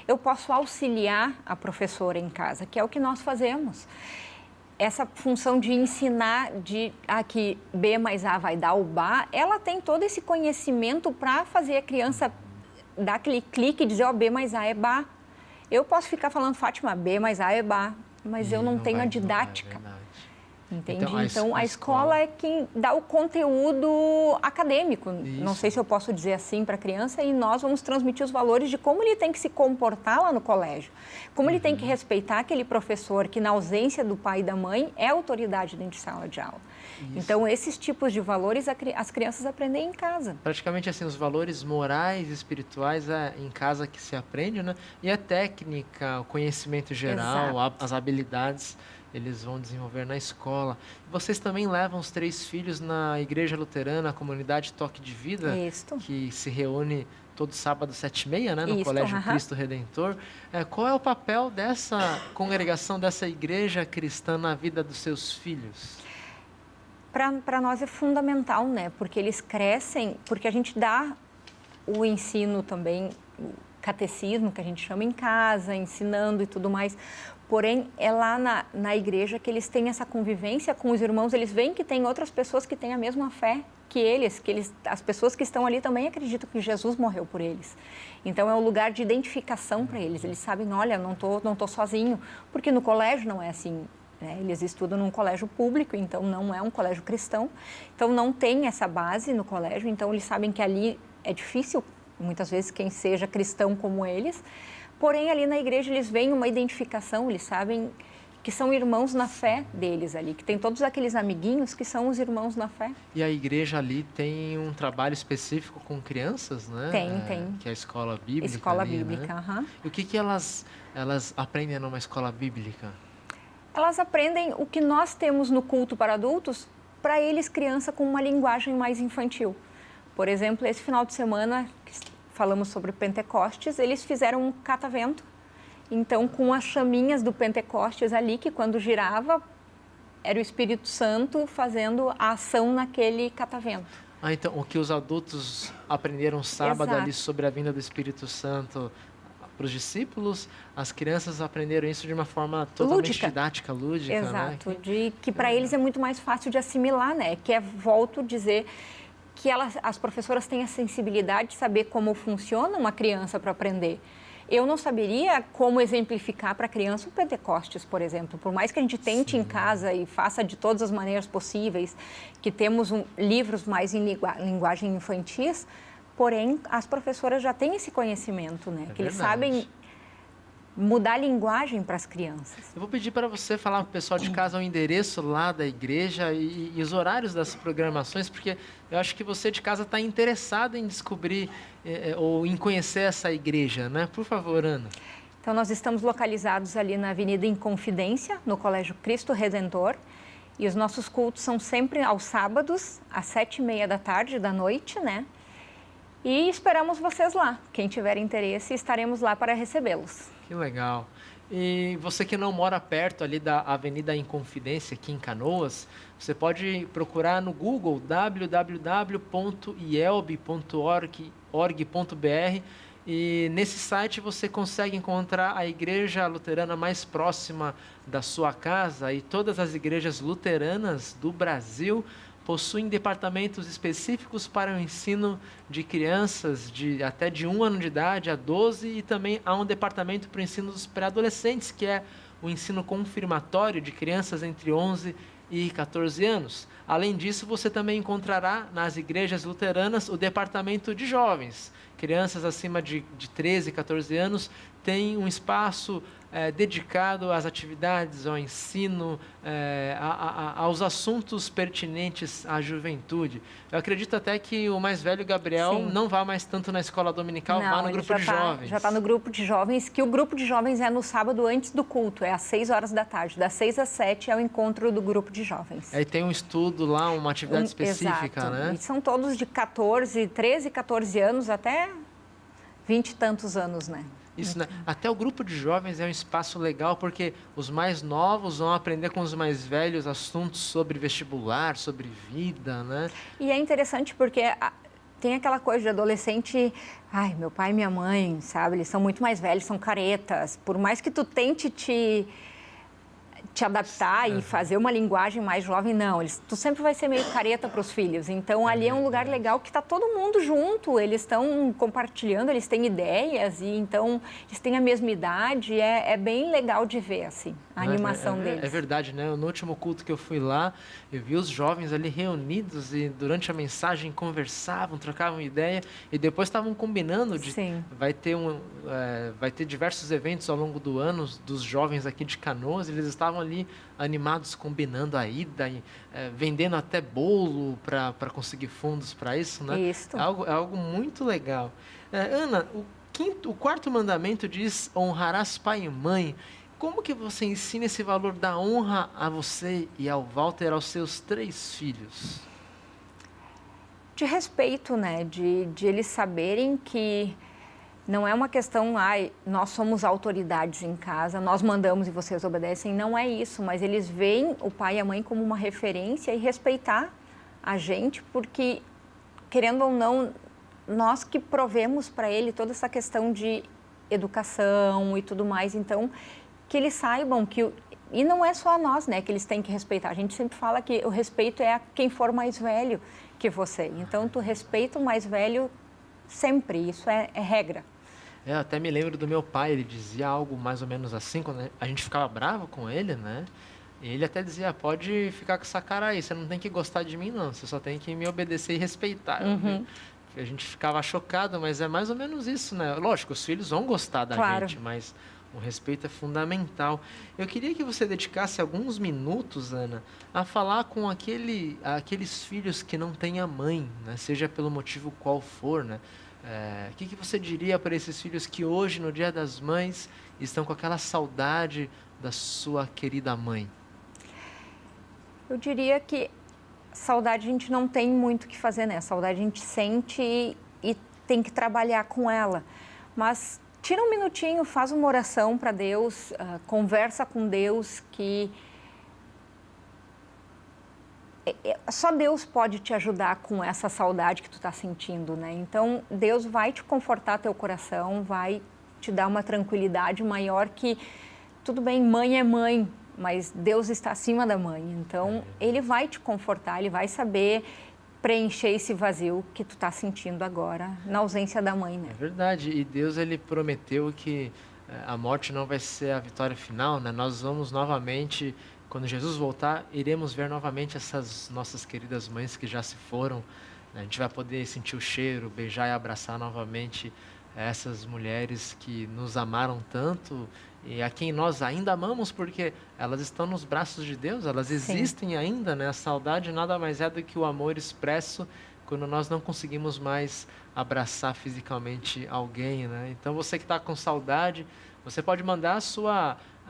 Speaker 2: Eu posso auxiliar a professora em casa, que é o que nós fazemos. Essa função de ensinar que B mais A vai dar o BA, ela tem todo esse conhecimento para fazer a criança dar aquele clique e dizer, B mais A é BA. Eu posso ficar falando, Fátima, B mais A é BA, mas eu não tenho a didática. Entende? Então, a escola é quem dá o conteúdo acadêmico. Isso. Não sei se eu posso dizer assim para a criança, e nós vamos transmitir os valores de como ele tem que se comportar lá no colégio. Como ele tem que respeitar aquele professor que, na ausência do pai e da mãe, é autoridade dentro de sala de aula. Isso. Então, esses tipos de valores as crianças aprendem em casa.
Speaker 1: Praticamente assim, os valores morais e espirituais é em casa que se aprende, né? E a técnica, o conhecimento geral, as habilidades, eles vão desenvolver na escola. Vocês também levam os 3 filhos na Igreja Luterana, a comunidade Toque de Vida, que se reúne todo sábado, 7h30, né, no Colégio Cristo Redentor. Qual é o papel dessa congregação, dessa igreja cristã na vida dos seus filhos?
Speaker 2: Para nós é fundamental, né? Porque eles crescem, porque a gente dá o ensino também, o catecismo, que a gente chama em casa, ensinando e tudo mais. Porém, é lá na igreja que eles têm essa convivência com os irmãos, eles veem que tem outras pessoas que têm a mesma fé que eles, as pessoas que estão ali também acreditam que Jesus morreu por eles. Então, é um lugar de identificação para eles. Eles sabem, olha, não tô sozinho, porque no colégio não é assim, né? Eles estudam num colégio público, então não é um colégio cristão. Então, não tem essa base no colégio, então eles sabem que ali é difícil, muitas vezes, quem seja cristão como eles. Porém, ali na igreja, eles veem uma identificação, eles sabem que são irmãos na fé deles ali, que tem todos aqueles amiguinhos que são os irmãos na fé.
Speaker 1: E a igreja ali tem um trabalho específico com crianças, né?
Speaker 2: Tem.
Speaker 1: Que é a escola bíblica.
Speaker 2: Escola
Speaker 1: ali,
Speaker 2: bíblica,
Speaker 1: né? E o que elas aprendem numa escola bíblica?
Speaker 2: Elas aprendem o que nós temos no culto para adultos, para eles, criança, com uma linguagem mais infantil. Por exemplo, esse final de semana, falamos sobre Pentecostes, eles fizeram um catavento, então com as chaminhas do Pentecostes ali, que quando girava, era o Espírito Santo fazendo a ação naquele catavento.
Speaker 1: Então o que os adultos aprenderam sábado ali sobre a vinda do Espírito Santo para os discípulos, as crianças aprenderam isso de uma forma totalmente didática, lúdica.
Speaker 2: Exato, né? Que para eles é muito mais fácil de assimilar, né? Que volto a dizer, que as professoras têm a sensibilidade de saber como funciona uma criança para aprender. Eu não saberia como exemplificar para a criança o Pentecostes, por exemplo. Por mais que a gente tente em casa e faça de todas as maneiras possíveis, que temos livros mais em linguagem infantis, porém, as professoras já têm esse conhecimento, né? Que eles sabem mudar a linguagem para as crianças.
Speaker 1: Eu vou pedir para você falar para o pessoal de casa o endereço lá da igreja e os horários das programações, porque eu acho que você de casa está interessado em descobrir ou em conhecer essa igreja, né? Por favor, Ana.
Speaker 2: Então, nós estamos localizados ali na Avenida Inconfidência, no Colégio Cristo Redentor, e os nossos cultos são sempre aos sábados, às 7h30 da noite, né? E esperamos vocês lá. Quem tiver interesse, estaremos lá para recebê-los.
Speaker 1: Que legal. E você que não mora perto ali da Avenida Inconfidência, aqui em Canoas, você pode procurar no Google www.ielb.org.br e nesse site você consegue encontrar a igreja luterana mais próxima da sua casa, e todas as igrejas luteranas do Brasil possuem departamentos específicos para o ensino de crianças até de 1 ano de idade a 12, e também há um departamento para o ensino dos pré-adolescentes, que é o ensino confirmatório de crianças entre 11 e 14 anos. Além disso, você também encontrará nas igrejas luteranas o departamento de jovens. Crianças acima de 13, 14 anos têm um espaço dedicado às atividades, ao ensino, aos assuntos pertinentes à juventude. Eu acredito até que o mais velho, Gabriel,
Speaker 2: Sim.
Speaker 1: não vá mais tanto na escola dominical, vá no grupo de jovens.
Speaker 2: Já está no grupo de jovens, que o grupo de jovens é no sábado antes do culto, é às 6 horas da tarde. Das 6 às 7 é o encontro do grupo de jovens.
Speaker 1: Aí tem um estudo lá, uma atividade específica,
Speaker 2: exato.
Speaker 1: né?
Speaker 2: E são todos de 13, 14 anos até 20 e tantos anos, né?
Speaker 1: Isso, né? Até o grupo de jovens é um espaço legal, porque os mais novos vão aprender com os mais velhos assuntos sobre vestibular, sobre vida, né?
Speaker 2: E é interessante porque tem aquela coisa de adolescente, ai, meu pai e minha mãe, sabe? Eles são muito mais velhos, são caretas. Por mais que tu tente te adaptar e fazer uma linguagem mais jovem, não. Tu sempre vai ser meio careta para os filhos. Então, ali é um lugar legal que está todo mundo junto. Eles estão compartilhando, eles têm ideias, e então eles têm a mesma idade. É bem legal de ver, assim, a animação deles.
Speaker 1: É verdade, né? No último culto que eu fui lá, eu vi os jovens ali reunidos e durante a mensagem conversavam, trocavam ideia, e depois estavam combinando de...
Speaker 2: Sim.
Speaker 1: Vai ter diversos eventos ao longo do ano dos jovens aqui de Canoas, eles estavam ali animados, combinando a ida, e, vendendo até bolo para conseguir fundos para isso, né?
Speaker 2: Isso.
Speaker 1: É algo muito legal. Ana, o quarto mandamento diz: honrarás pai e mãe. Como que você ensina esse valor da honra a você e ao Walter, aos seus 3 filhos?
Speaker 2: De respeito, né? De eles saberem que não é uma questão, nós somos autoridades em casa, nós mandamos e vocês obedecem. Não é isso, mas eles veem o pai e a mãe como uma referência e respeitar a gente, porque, querendo ou não, nós que provemos para ele toda essa questão de educação e tudo mais. Então, que eles saibam que... E não é só a nós, né, que eles têm que respeitar. A gente sempre fala que o respeito é a quem for mais velho que você. Então, tu respeita o mais velho sempre. Isso é regra.
Speaker 1: Eu até me lembro do meu pai, ele dizia algo mais ou menos assim, quando a gente ficava bravo com ele, né? Ele até dizia: pode ficar com essa cara aí, você não tem que gostar de mim, não, você só tem que me obedecer e respeitar.
Speaker 2: Uhum.
Speaker 1: A gente ficava chocado, mas é mais ou menos isso, né? Lógico, os filhos vão gostar da gente, mas o respeito é fundamental. Eu queria que você dedicasse alguns minutos, Ana, a falar com aqueles filhos que não têm a mãe, né? Seja pelo motivo qual for, né? O que você diria para esses filhos que hoje, no Dia das Mães, estão com aquela saudade da sua querida mãe?
Speaker 2: Eu diria que saudade a gente não tem muito o que fazer, né? Saudade a gente sente e tem que trabalhar com ela. Mas tira um minutinho, faz uma oração para Deus, conversa com Deus, que só Deus pode te ajudar com essa saudade que tu está sentindo, né? Então, Deus vai te confortar teu coração, vai te dar uma tranquilidade maior, que, tudo bem, mãe é mãe, mas Deus está acima da mãe. Então, Ele vai te confortar, Ele vai saber preencher esse vazio que tu está sentindo agora, na ausência da mãe, né?
Speaker 1: É verdade, e Deus, Ele prometeu que a morte não vai ser a vitória final, né? Nós vamos novamente... Quando Jesus voltar, iremos ver novamente essas nossas queridas mães que já se foram, né? A gente vai poder sentir o cheiro, beijar e abraçar novamente essas mulheres que nos amaram tanto e a quem nós ainda amamos, porque elas estão nos braços de Deus, elas existem ainda, né? A saudade nada mais é do que o amor expresso quando nós não conseguimos mais abraçar fisicamente alguém, né? Então, você que está com saudade, você pode mandar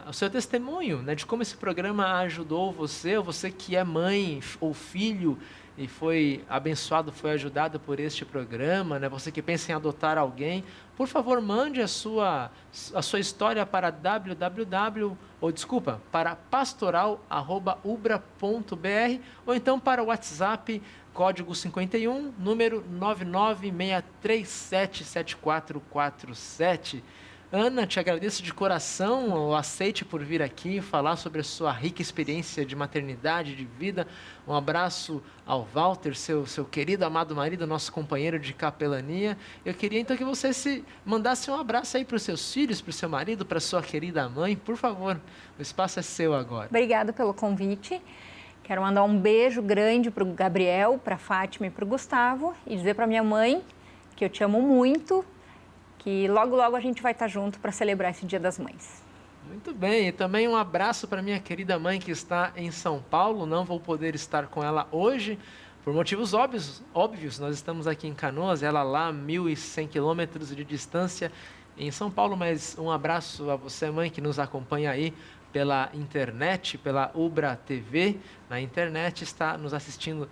Speaker 1: o seu testemunho, né, de como esse programa ajudou você, ou você que é mãe ou filho e foi abençoado, foi ajudado por este programa, né, você que pensa em adotar alguém, por favor, mande a sua história para para pastoral@ubra.br ou então para o WhatsApp, código 51, número 996377447. Ana, te agradeço de coração o aceite por vir aqui falar sobre a sua rica experiência de maternidade, de vida. Um abraço ao Walter, seu querido, amado marido, nosso companheiro de capelania. Eu queria então que você se mandasse um abraço aí para os seus filhos, para o seu marido, para a sua querida mãe. Por favor, o espaço é seu agora.
Speaker 2: Obrigada pelo convite. Quero mandar um beijo grande para o Gabriel, para a Fátima e para o Gustavo e dizer para minha mãe que eu te amo muito, que logo, logo a gente vai estar junto para celebrar esse Dia das Mães.
Speaker 1: Muito bem, e também um abraço para minha querida mãe que está em São Paulo. Não vou poder estar com ela hoje, por motivos óbvios. Nós estamos aqui em Canoas, ela lá a 1.100 quilômetros de distância em São Paulo, mas um abraço a você, mãe, que nos acompanha aí pela internet, pela Ubra TV, na internet, está nos assistindo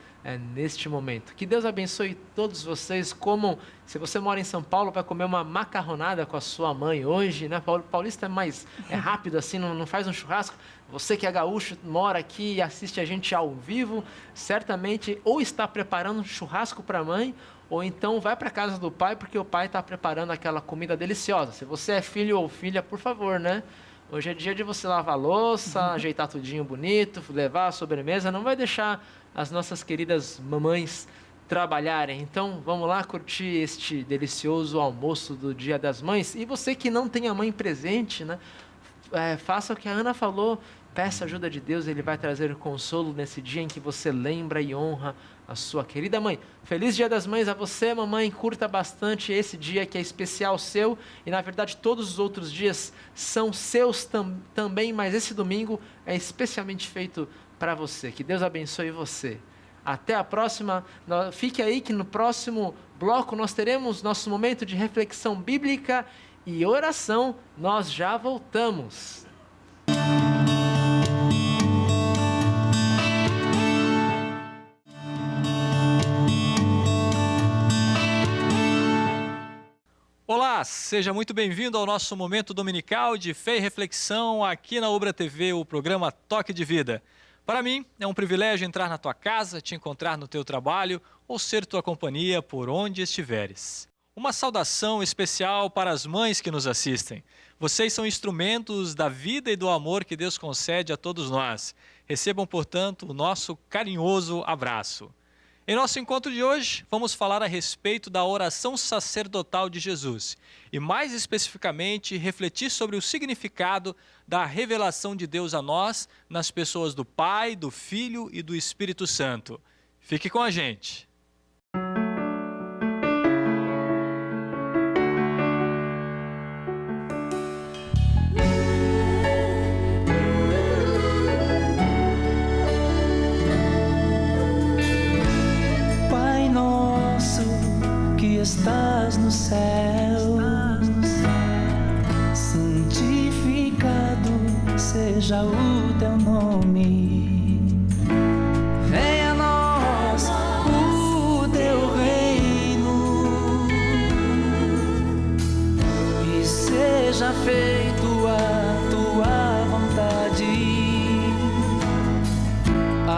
Speaker 1: neste momento. Que Deus abençoe todos vocês. Comam, se você mora em São Paulo, vai comer uma macarronada com a sua mãe hoje, né? Paulista é rápido assim, não faz um churrasco. Você que é gaúcho, mora aqui e assiste a gente ao vivo, certamente ou está preparando um churrasco para a mãe, ou então vai para a casa do pai, porque o pai está preparando aquela comida deliciosa. Se você é filho ou filha, por favor, né? Hoje é dia de você lavar a louça, ajeitar tudinho bonito, levar a sobremesa, não vai deixar as nossas queridas mamães trabalharem. Então, vamos lá curtir este delicioso almoço do Dia das Mães. E você que não tem a mãe presente, né? Faça o que a Ana falou, peça a ajuda de Deus, Ele vai trazer consolo nesse dia em que você lembra e honra a sua querida mãe. Feliz Dia das Mães a você, mamãe. Curta bastante esse dia que é especial seu e, na verdade, todos os outros dias são seus também, mas esse domingo é especialmente feito para você. Que Deus abençoe você. Até a próxima. Fique aí que no próximo bloco nós teremos nosso momento de reflexão bíblica e oração. Nós já voltamos.
Speaker 3: Olá, seja muito bem-vindo ao nosso momento dominical de fé e reflexão aqui na Ubra TV, o programa Toque de Vida. Para mim, é um privilégio entrar na tua casa, te encontrar no teu trabalho ou ser tua companhia por onde estiveres. Uma saudação especial para as mães que nos assistem. Vocês são instrumentos da vida e do amor que Deus concede a todos nós. Recebam, portanto, o nosso carinhoso abraço. Em nosso encontro de hoje, vamos falar a respeito da oração sacerdotal de Jesus e, mais especificamente, refletir sobre o significado da revelação de Deus a nós nas pessoas do Pai, do Filho e do Espírito Santo. Fique com a gente.
Speaker 4: Estás no céu, santificado seja o teu nome. Venha a nós o teu reino e seja feito a tua vontade,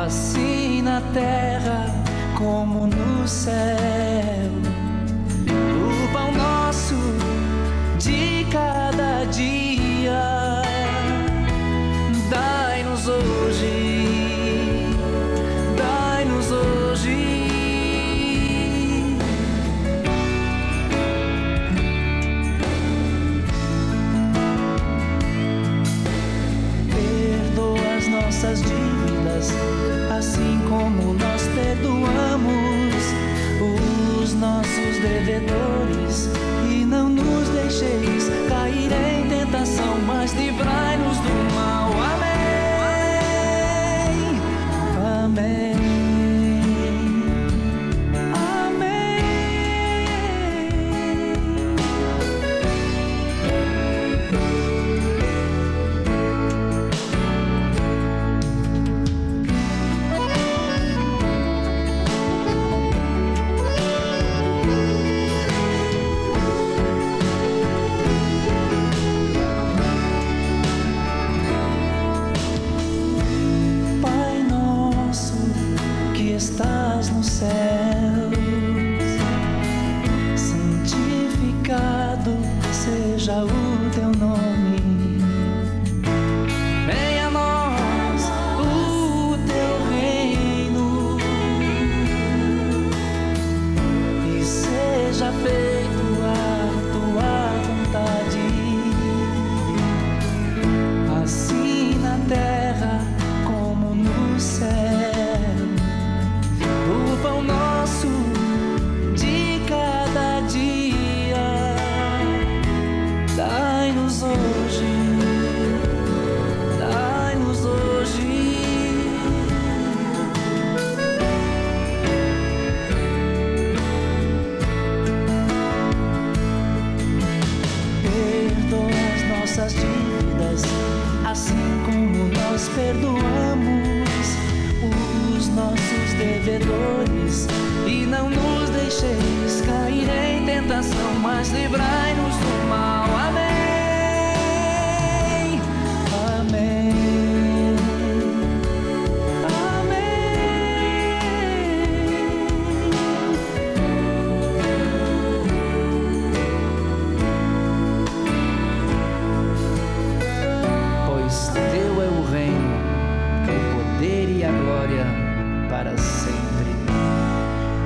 Speaker 4: assim na terra como no céu. De cada dia, dai-nos hoje, dai-nos hoje. Perdoa as nossas dívidas, assim como nós perdoamos os nossos devedores. E não nos deixeis cair em tentação, mas livrai-nos do mal. Amém. Amém. Amém. nos céus. Santificado seja o teu nome. Venha a nós o teu reino e seja feito a tua vontade, assim na terra como no céu. O pão nosso de cada dia dai-nos hoje, dai-nos hoje. Perdoa as nossas dívidas, assim como nós perdoamos os nossos devedores, e não nos deixeis cair em tentação, mas livrai-nos do mal. Amém. Amém. Pois teu é o reino, o poder e a glória para sempre.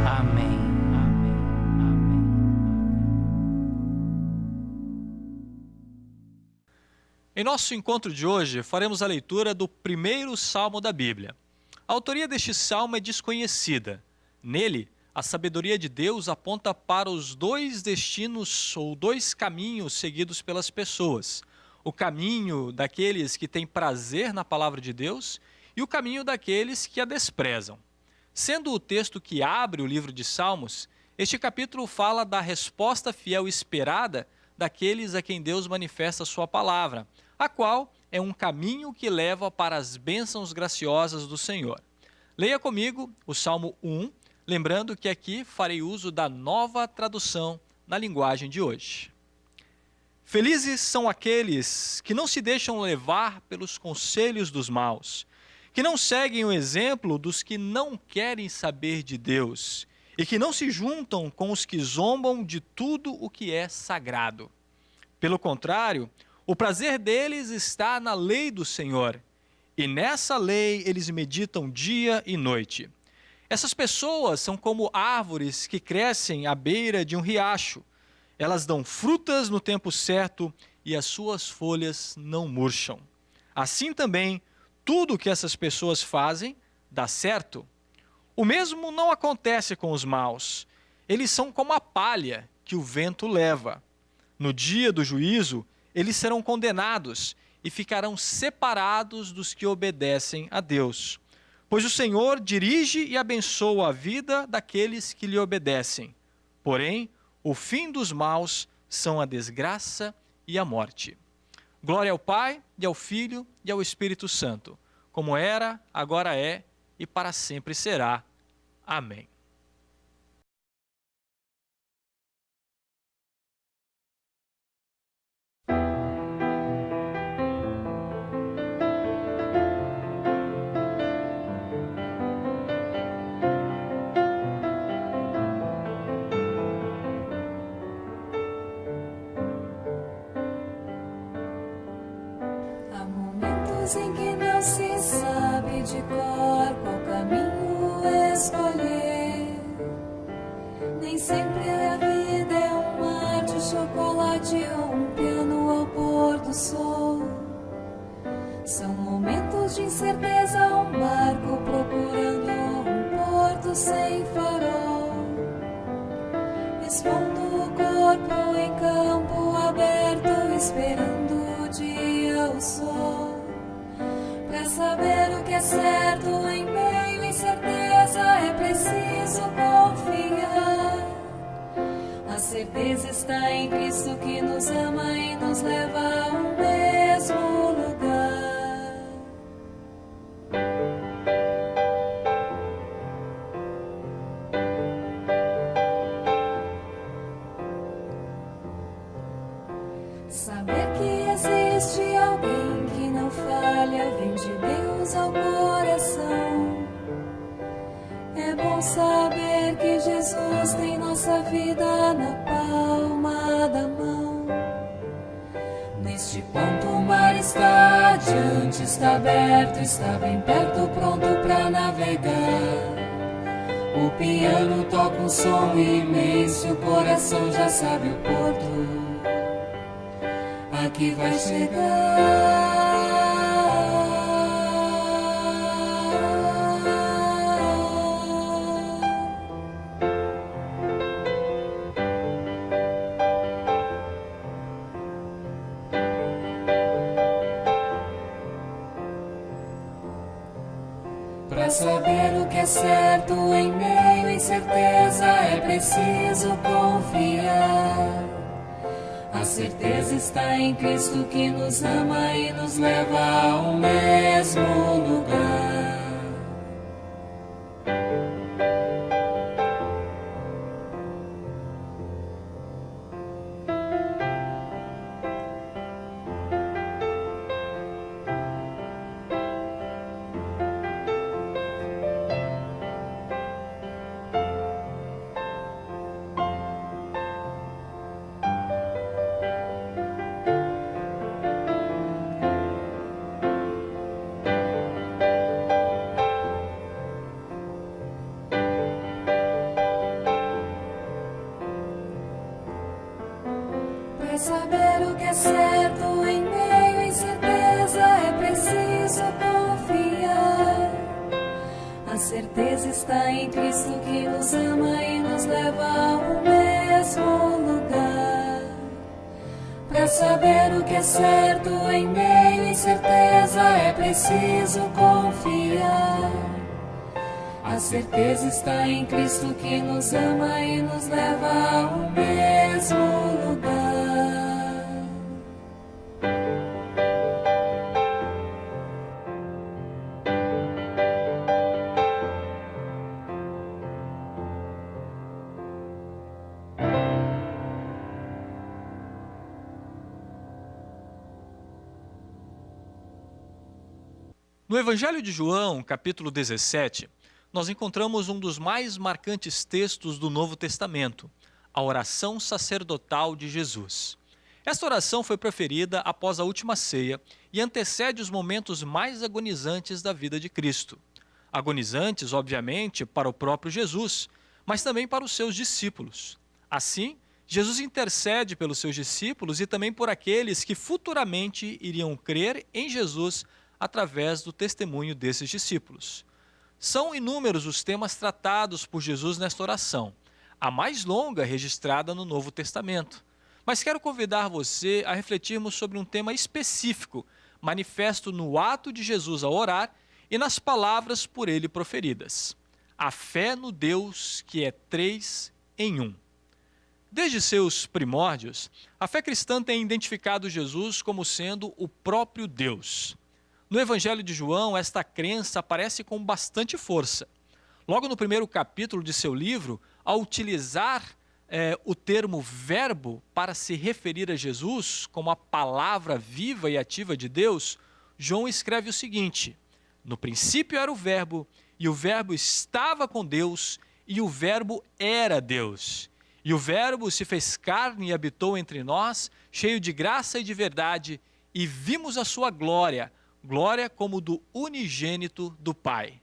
Speaker 4: Amém. Amém. Amém.
Speaker 3: Em nosso encontro de hoje, faremos a leitura do primeiro salmo da Bíblia. A autoria deste salmo é desconhecida. Nele, a sabedoria de Deus aponta para os dois destinos ou dois caminhos seguidos pelas pessoas: o caminho daqueles que têm prazer na palavra de Deus e o caminho daqueles que a desprezam. Sendo o texto que abre o livro de Salmos, este capítulo fala da resposta fiel esperada daqueles a quem Deus manifesta a sua palavra, a qual é um caminho que leva para as bênçãos graciosas do Senhor. Leia comigo o Salmo 1, lembrando que aqui farei uso da Nova Tradução na linguagem de hoje. Felizes são aqueles que não se deixam levar pelos conselhos dos maus, que não seguem o exemplo dos que não querem saber de Deus e que não se juntam com os que zombam de tudo o que é sagrado. Pelo contrário, o prazer deles está na lei do Senhor, e nessa lei eles meditam dia e noite. Essas pessoas são como árvores que crescem à beira de um riacho. Elas dão frutas no tempo certo e as suas folhas não murcham. Assim também, tudo o que essas pessoas fazem dá certo. O mesmo não acontece com os maus. Eles são como a palha que o vento leva. No dia do juízo, eles serão condenados e ficarão separados dos que obedecem a Deus. Pois o Senhor dirige e abençoa a vida daqueles que lhe obedecem. Porém, o fim dos maus são a desgraça e a morte. Glória ao Pai, e ao Filho, e ao Espírito Santo, como era, agora é, e para sempre será. Amém.
Speaker 5: Em que não se sabe de cor qual caminho escolher. Nem sempre a vida é um mar de chocolate ou um piano ao pôr do sol. São momentos de incerteza, um barco procurando um porto sem farol, expondo o corpo em campo aberto, esperando o dia, o sol. Pra saber o que é certo em meio à incerteza é preciso confiar. A certeza está em Cristo que nos ama e nos leva ao mesmo lugar. Saber que existe alguém que não falha vem de Deus ao coração. É bom saber que Jesus tem nossa vida na palma da mão. Neste ponto o mar está adiante, está aberto, está bem perto, pronto pra navegar. O piano toca um som imenso, o coração já sabe o porto. Aqui vai chegar. Pra saber o que é certo em meio à incerteza é preciso confiar. A certeza está em Cristo que nos ama e nos leva ao mesmo lugar. Para saber o que é certo em meio à incerteza é preciso confiar. A certeza está em Cristo que nos ama e nos leva ao mesmo lugar. Para saber o que é certo em meio à incerteza é preciso confiar. A certeza está em Cristo que nos ama e nos leva ao mesmo lugar.
Speaker 3: No Evangelho de João, capítulo 17, nós encontramos um dos mais marcantes textos do Novo Testamento, a oração sacerdotal de Jesus. Esta oração foi proferida após a última ceia e antecede os momentos mais agonizantes da vida de Cristo. Agonizantes, obviamente, para o próprio Jesus, mas também para os seus discípulos. Assim, Jesus intercede pelos seus discípulos e também por aqueles que futuramente iriam crer em Jesus através do testemunho desses discípulos. São inúmeros os temas tratados por Jesus nesta oração, a mais longa registrada no Novo Testamento. Mas quero convidar você a refletirmos sobre um tema específico, manifesto no ato de Jesus ao orar e nas palavras por ele proferidas. A fé no Deus que é 3 em 1. Desde seus primórdios, a fé cristã tem identificado Jesus como sendo o próprio Deus. No Evangelho de João, esta crença aparece com bastante força. Logo no primeiro capítulo de seu livro, ao utilizar o termo verbo para se referir a Jesus como a palavra viva e ativa de Deus, João escreve o seguinte: no princípio era o verbo, e o verbo estava com Deus, e o verbo era Deus. E o verbo se fez carne e habitou entre nós, cheio de graça e de verdade, e vimos a sua glória, glória como do unigênito do Pai.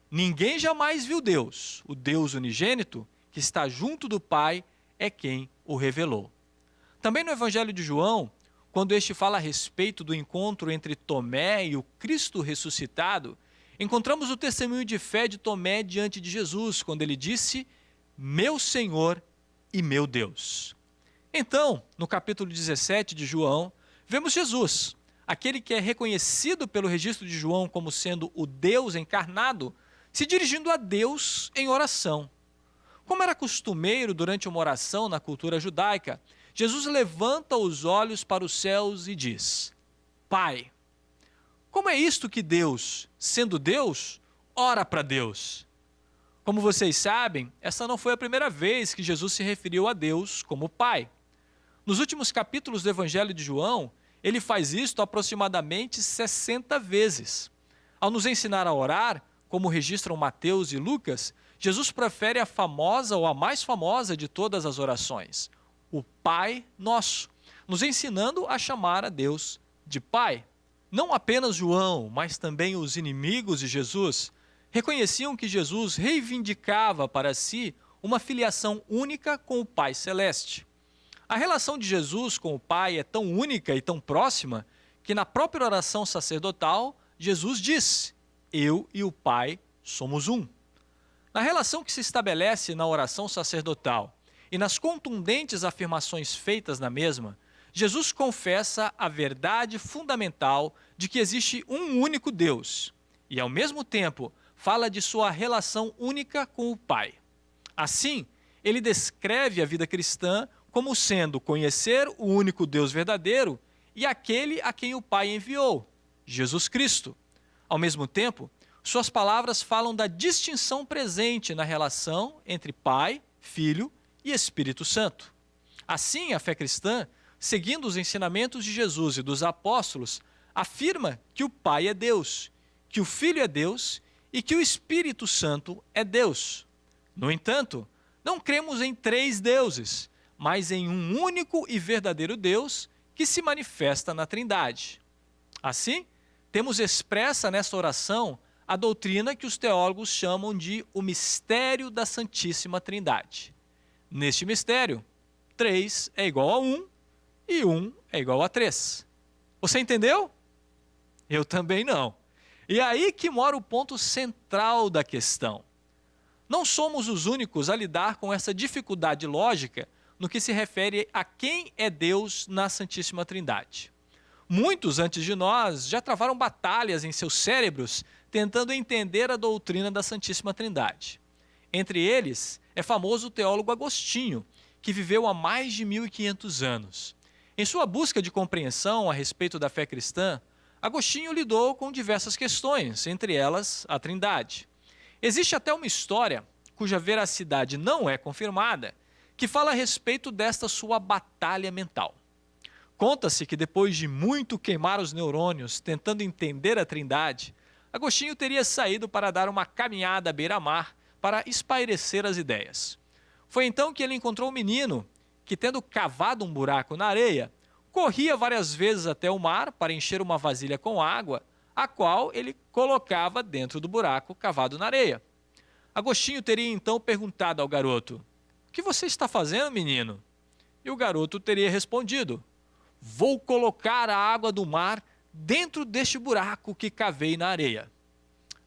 Speaker 3: Ninguém jamais viu Deus, o Deus unigênito, que está junto do Pai, é quem o revelou. Também no Evangelho de João, quando este fala a respeito do encontro entre Tomé e o Cristo ressuscitado, encontramos o testemunho de fé de Tomé diante de Jesus, quando ele disse: meu Senhor e meu Deus. Então, no capítulo 17 de João, vemos Jesus, aquele que é reconhecido pelo registro de João como sendo o Deus encarnado, se dirigindo a Deus em oração. Como era costumeiro durante uma oração na cultura judaica, Jesus levanta os olhos para os céus e diz: Pai, como é isto que Deus, sendo Deus, ora para Deus? Como vocês sabem, essa não foi a primeira vez que Jesus se referiu a Deus como Pai. Nos últimos capítulos do Evangelho de João, ele faz isto aproximadamente 60 vezes. Ao nos ensinar a orar, como registram Mateus e Lucas, Jesus prefere a famosa ou a mais famosa de todas as orações, o Pai Nosso, nos ensinando a chamar a Deus de Pai. Não apenas João, mas também os inimigos de Jesus reconheciam que Jesus reivindicava para si uma filiação única com o Pai Celeste. A relação de Jesus com o Pai é tão única e tão próxima que na própria oração sacerdotal, Jesus diz: eu e o Pai somos um. Na relação que se estabelece na oração sacerdotal e nas contundentes afirmações feitas na mesma, Jesus confessa a verdade fundamental de que existe um único Deus e, ao mesmo tempo, fala de sua relação única com o Pai. Assim, ele descreve a vida cristã como sendo conhecer o único Deus verdadeiro e aquele a quem o Pai enviou, Jesus Cristo. Ao mesmo tempo, suas palavras falam da distinção presente na relação entre Pai, Filho e Espírito Santo. Assim, a fé cristã, seguindo os ensinamentos de Jesus e dos apóstolos, afirma que o Pai é Deus, que o Filho é Deus e que o Espírito Santo é Deus. No entanto, não cremos em 3 deuses, mas em um único e verdadeiro Deus que se manifesta na Trindade. Assim, temos expressa nesta oração a doutrina que os teólogos chamam de o mistério da Santíssima Trindade. Neste mistério, 3 é igual a 1 e 1 é igual a 3. Você entendeu? Eu também não. E é aí que mora o ponto central da questão. Não somos os únicos a lidar com essa dificuldade lógica no que se refere a quem é Deus na Santíssima Trindade. Muitos antes de nós já travaram batalhas em seus cérebros tentando entender a doutrina da Santíssima Trindade. Entre eles, é famoso o teólogo Agostinho, que viveu há mais de 1500 anos. Em sua busca de compreensão a respeito da fé cristã, Agostinho lidou com diversas questões, entre elas a Trindade. Existe até uma história, cuja veracidade não é confirmada, que fala a respeito desta sua batalha mental. Conta-se que depois de muito queimar os neurônios tentando entender a Trindade, Agostinho teria saído para dar uma caminhada à beira-mar para espairecer as ideias. Foi então que ele encontrou um menino que, tendo cavado um buraco na areia, corria várias vezes até o mar para encher uma vasilha com água, a qual ele colocava dentro do buraco cavado na areia. Agostinho teria então perguntado ao garoto: "O que você está fazendo, menino?" E o garoto teria respondido: "Vou colocar a água do mar dentro deste buraco que cavei na areia."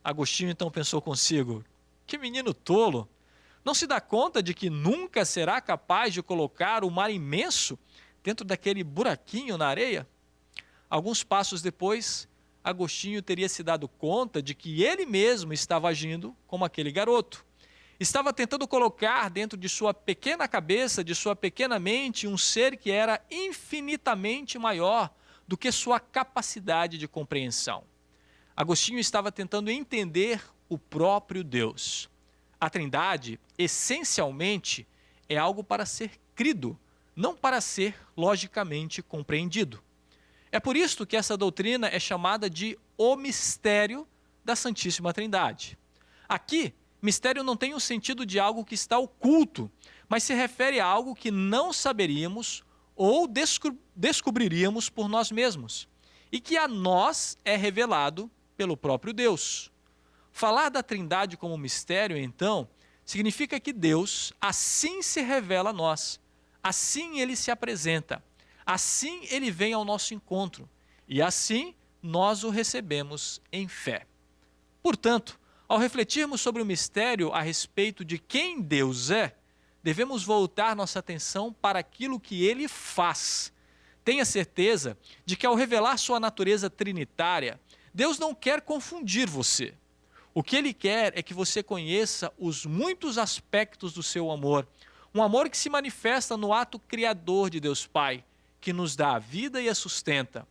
Speaker 3: Agostinho então pensou consigo: que menino tolo! Não se dá conta de que nunca será capaz de colocar o mar imenso dentro daquele buraquinho na areia? Alguns passos depois, Agostinho teria se dado conta de que ele mesmo estava agindo como aquele garoto. Estava tentando colocar dentro de sua pequena cabeça, de sua pequena mente, um ser que era infinitamente maior do que sua capacidade de compreensão. Agostinho estava tentando entender o próprio Deus. A Trindade, essencialmente, é algo para ser crido, não para ser logicamente compreendido. É por isso que essa doutrina é chamada de o mistério da Santíssima Trindade. Aqui, mistério não tem o sentido de algo que está oculto, mas se refere a algo que não saberíamos ou descobriríamos por nós mesmos, e que a nós é revelado pelo próprio Deus. Falar da Trindade como mistério, então, significa que Deus assim se revela a nós, assim ele se apresenta, assim ele vem ao nosso encontro, e assim nós o recebemos em fé. Portanto, ao refletirmos sobre o mistério a respeito de quem Deus é, devemos voltar nossa atenção para aquilo que ele faz. Tenha certeza de que ao revelar sua natureza trinitária, Deus não quer confundir você. O que ele quer é que você conheça os muitos aspectos do seu amor, um amor que se manifesta no ato criador de Deus Pai, que nos dá a vida e a sustenta.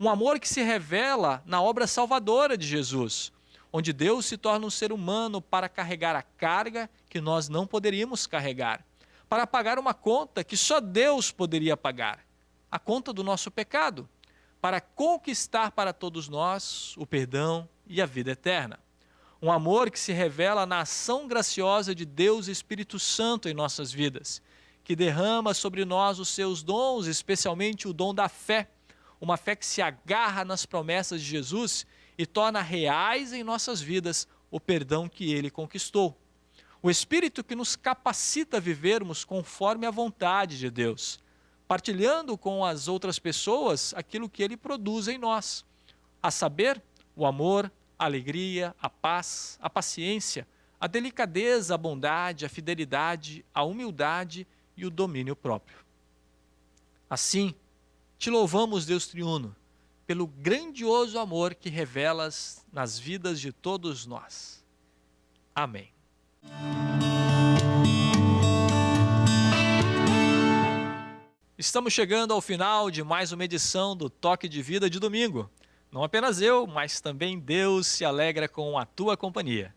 Speaker 3: Um amor que se revela na obra salvadora de Jesus, onde Deus se torna um ser humano para carregar a carga que nós não poderíamos carregar, para pagar uma conta que só Deus poderia pagar, a conta do nosso pecado, para conquistar para todos nós o perdão e a vida eterna. Um amor que se revela na ação graciosa de Deus Espírito Santo em nossas vidas, que derrama sobre nós os seus dons, especialmente o dom da fé, uma fé que se agarra nas promessas de Jesus e torna reais em nossas vidas o perdão que Ele conquistou. O Espírito que nos capacita a vivermos conforme a vontade de Deus, partilhando com as outras pessoas aquilo que Ele produz em nós, a saber, o amor, a alegria, a paz, a paciência, a delicadeza, a bondade, a fidelidade, a humildade e o domínio próprio. Assim, te louvamos, Deus triuno, pelo grandioso amor que revelas nas vidas de todos nós. Amém. Estamos chegando ao final de mais uma edição do Toque de Vida de domingo. Não apenas eu, mas também Deus se alegra com a tua companhia.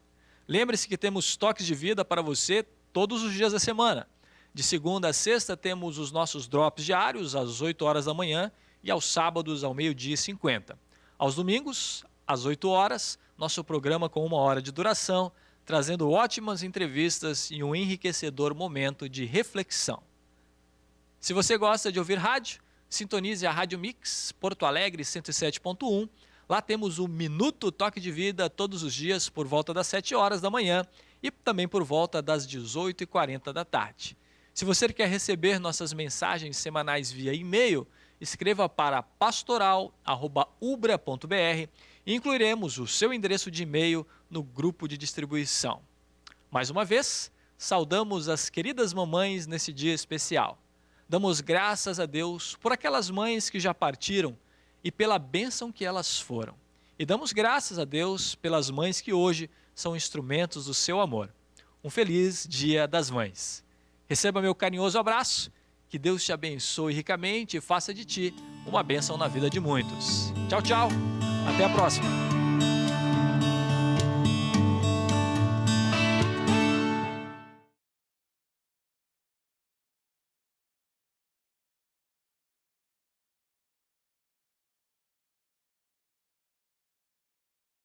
Speaker 3: Lembre-se que temos toques de vida para você todos os dias da semana. De segunda a sexta temos os nossos drops diários às 8 horas da manhã e aos sábados ao 12h50. Aos domingos, às 8 horas, nosso programa com 1 hora de duração, trazendo ótimas entrevistas e um enriquecedor momento de reflexão. Se você gosta de ouvir rádio, sintonize a Rádio Mix, Porto Alegre 107.1. Lá temos o Minuto Toque de Vida todos os dias por volta das 7 horas da manhã e também por volta das 18h40 da tarde. Se você quer receber nossas mensagens semanais via e-mail, escreva para pastoral@ubra.br e incluiremos o seu endereço de e-mail no grupo de distribuição. Mais uma vez, saudamos as queridas mamães nesse dia especial. Damos graças a Deus por aquelas mães que já partiram e pela bênção que elas foram. E damos graças a Deus pelas mães que hoje são instrumentos do seu amor. Um feliz Dia das Mães. Receba meu carinhoso abraço, que Deus te abençoe ricamente e faça de ti uma bênção na vida de muitos. Tchau, tchau. Até a próxima.